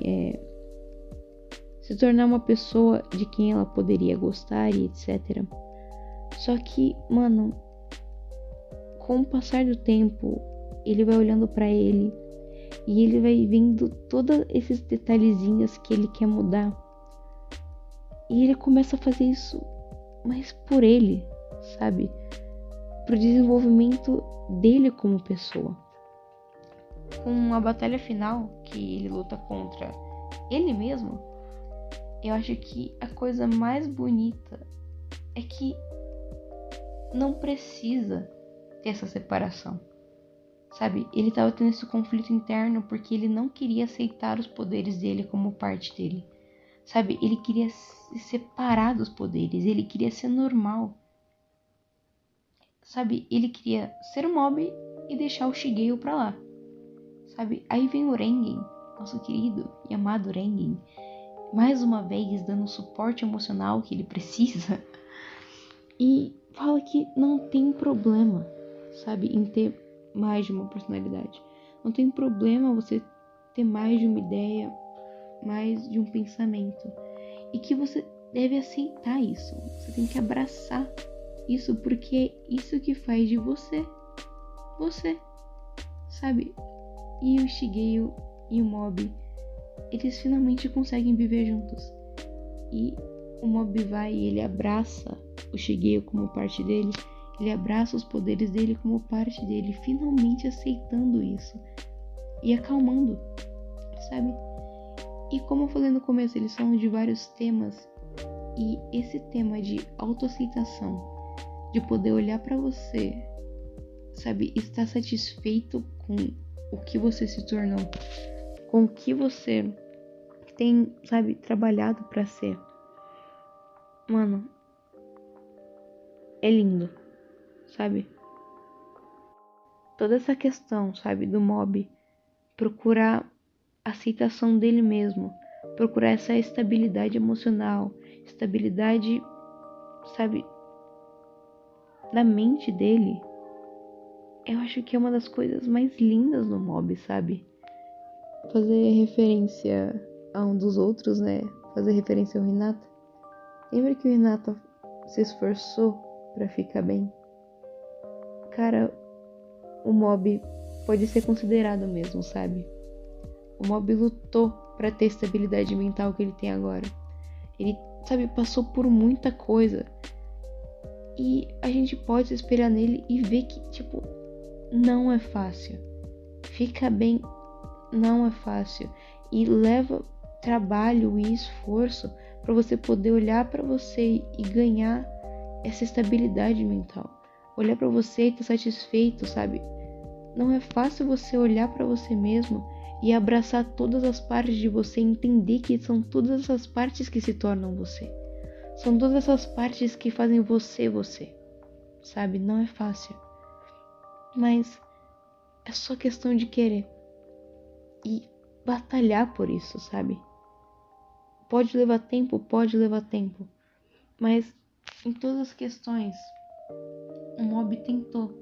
se tornar uma pessoa de quem ela poderia gostar e etc. Só que, mano, com o passar do tempo, ele vai olhando pra ele e ele vai vendo todos esses detalhezinhos que ele quer mudar. E ele começa a fazer isso, mas por ele, sabe? Pro desenvolvimento dele como pessoa. Com a batalha final, que ele luta contra ele mesmo, eu acho que a coisa mais bonita é que não precisa ter essa separação, sabe? Ele tava tendo esse conflito interno porque ele não queria aceitar os poderes dele como parte dele, sabe? Ele queria se separar dos poderes, ele queria ser normal, sabe? Ele queria ser um mob e deixar o Shigeo pra lá, sabe? Aí vem o Rengen, nosso querido e amado Rengen, mais uma vez dando o suporte emocional que ele precisa e fala que não tem problema, sabe, em ter mais de uma personalidade. Não tem problema você ter mais de uma ideia, mais de um pensamento. E que você deve aceitar isso. Você tem que abraçar isso, porque é isso que faz de você, sabe? E o Shigeo e o Mob, eles finalmente conseguem viver juntos. E o Mob vai e ele abraça o Shigeo como parte dele. Ele abraça os poderes dele como parte dele, finalmente aceitando isso e acalmando, sabe? E como eu falei no começo, eles falam de vários temas, e esse tema de autoaceitação, de poder olhar pra você, sabe, estar satisfeito com o que você se tornou, com o que você tem, sabe, trabalhado pra ser. Mano, é lindo, sabe? Toda essa questão, sabe, do Mob procurar a aceitação dele mesmo, procurar essa estabilidade emocional, estabilidade, sabe, da mente dele. Eu acho que é uma das coisas mais lindas no Mob, sabe? Fazer referência a um dos outros, né? Fazer referência ao Hinata. Lembra que o Hinata se esforçou pra ficar bem? Cara, o Mob pode ser considerado mesmo, sabe? O Mob lutou pra ter a estabilidade mental que ele tem agora. Ele, sabe, passou por muita coisa. E a gente pode se espelhar nele e ver que, tipo, não é fácil. Ficar bem não é fácil. E leva trabalho e esforço pra você poder olhar pra você e ganhar essa estabilidade mental. Olhar pra você e estar satisfeito, sabe? Não é fácil você olhar pra você mesmo e abraçar todas as partes de você e entender que são todas essas partes que se tornam você. São todas essas partes que fazem você, sabe? Não é fácil. Mas é só questão de querer e batalhar por isso, sabe? Pode levar tempo, mas em todas as questões o Mob tentou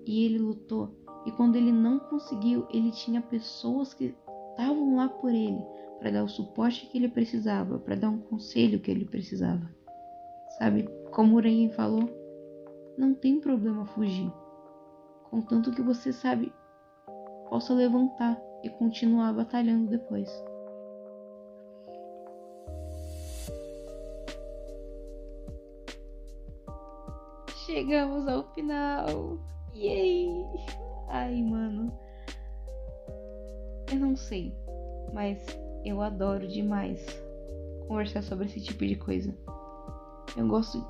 e ele lutou. E quando ele não conseguiu, ele tinha pessoas que estavam lá por ele para dar o suporte que ele precisava, para dar um conselho que ele precisava. Sabe? Como o Reigen falou, não tem problema fugir. Contanto que você, sabe, possa levantar e continuar batalhando depois. Chegamos ao final! Yay! Ai, mano. Eu não sei, mas eu adoro demais conversar sobre esse tipo de coisa. Eu gosto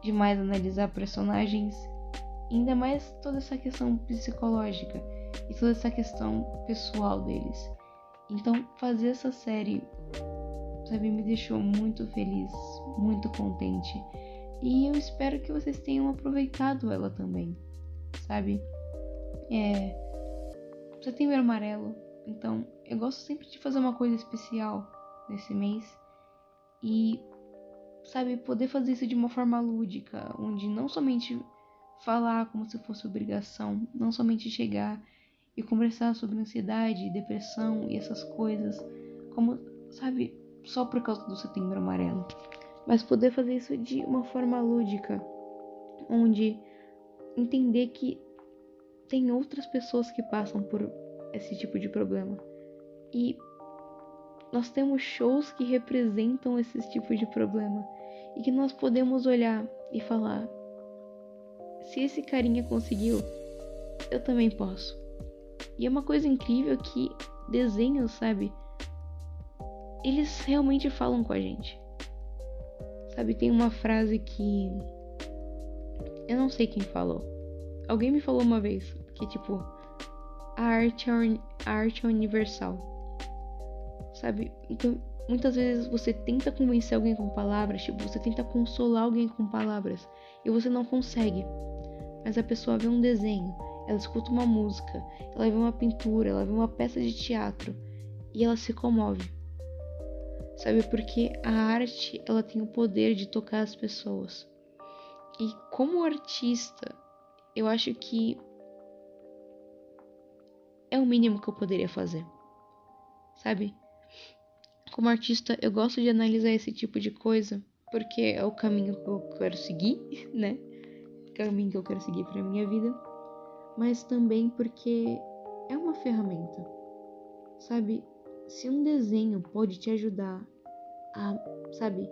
demais de analisar personagens, ainda mais toda essa questão psicológica e toda essa questão pessoal deles. Então, fazer essa série, sabe, me deixou muito feliz, muito contente. E eu espero que vocês tenham aproveitado ela também, sabe? Setembro Amarelo. Então, eu gosto sempre de fazer uma coisa especial nesse mês. E, sabe, poder fazer isso de uma forma lúdica, onde não somente falar como se fosse obrigação, não somente chegar e conversar sobre ansiedade, depressão e essas coisas, como, sabe, só por causa do Setembro Amarelo. Mas poder fazer isso de uma forma lúdica, onde entender que tem outras pessoas que passam por esse tipo de problema. E nós temos shows que representam esse tipo de problema. E que nós podemos olhar e falar: se esse carinha conseguiu, eu também posso. E é uma coisa incrível que desenhos, sabe, eles realmente falam com a gente. Sabe, tem uma frase que eu não sei quem falou. Alguém me falou uma vez que, tipo, a arte é universal. Sabe? Então, muitas vezes você tenta convencer alguém com palavras, tipo, você tenta consolar alguém com palavras e você não consegue. Mas a pessoa vê um desenho, ela escuta uma música, ela vê uma pintura, ela vê uma peça de teatro e ela se comove. Sabe? Porque a arte, ela tem o poder de tocar as pessoas. E como artista, eu acho que é o mínimo que eu poderia fazer. Sabe? Como artista, eu gosto de analisar esse tipo de coisa, porque é o caminho que eu quero seguir, né? O caminho que eu quero seguir pra minha vida. Mas também porque é uma ferramenta. Sabe? Se um desenho pode te ajudar a, sabe,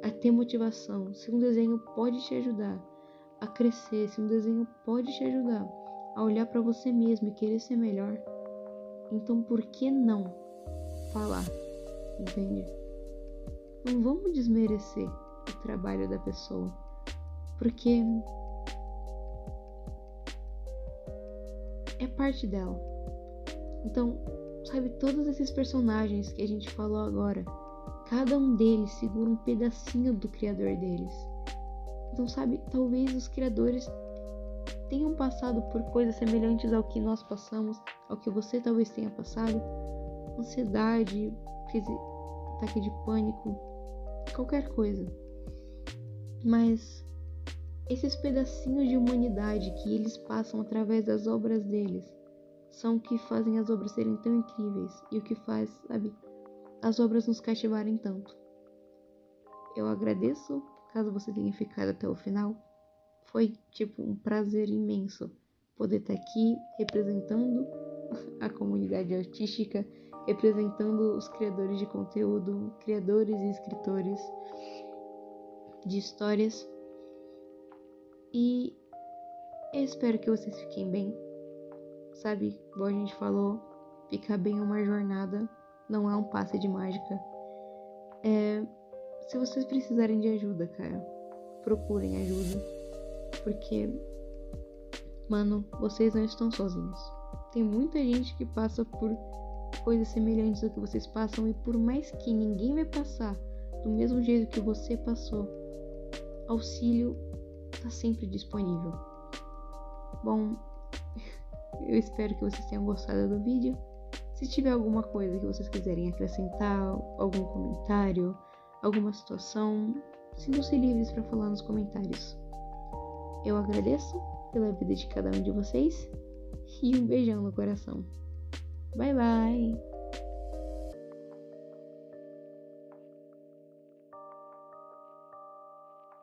a ter motivação, se um desenho pode te ajudar a crescer, se um desenho pode te ajudar a olhar pra você mesmo e querer ser melhor, então por que não falar? Entende? Não vamos desmerecer o trabalho da pessoa, porque é parte dela. Então, sabe, todos esses personagens que a gente falou agora, cada um deles segura um pedacinho do criador deles. Então, sabe, talvez os criadores tenham passado por coisas semelhantes ao que nós passamos, ao que você talvez tenha passado. Ansiedade, ataque de pânico, qualquer coisa. Mas esses pedacinhos de humanidade que eles passam através das obras deles são o que fazem as obras serem tão incríveis e o que faz, sabe, as obras nos cativarem tanto. Eu agradeço, caso você tenha ficado até o final. Foi, tipo, um prazer imenso poder estar aqui representando a comunidade artística, representando os criadores de conteúdo, criadores e escritores de histórias. E eu espero que vocês fiquem bem. Sabe, igual a gente falou, ficar bem é uma jornada, não é um passe de mágica. Se vocês precisarem de ajuda, cara, procurem ajuda. Porque, mano, vocês não estão sozinhos. Tem muita gente que passa por coisas semelhantes ao que vocês passam, e por mais que ninguém vai passar do mesmo jeito que você passou, auxílio tá sempre disponível. Bom, eu espero que vocês tenham gostado do vídeo. Se tiver alguma coisa que vocês quiserem acrescentar, algum comentário, alguma situação, sintam-se livres para falar nos comentários. Eu agradeço pela vida de cada um de vocês e um beijão no coração. Bye bye!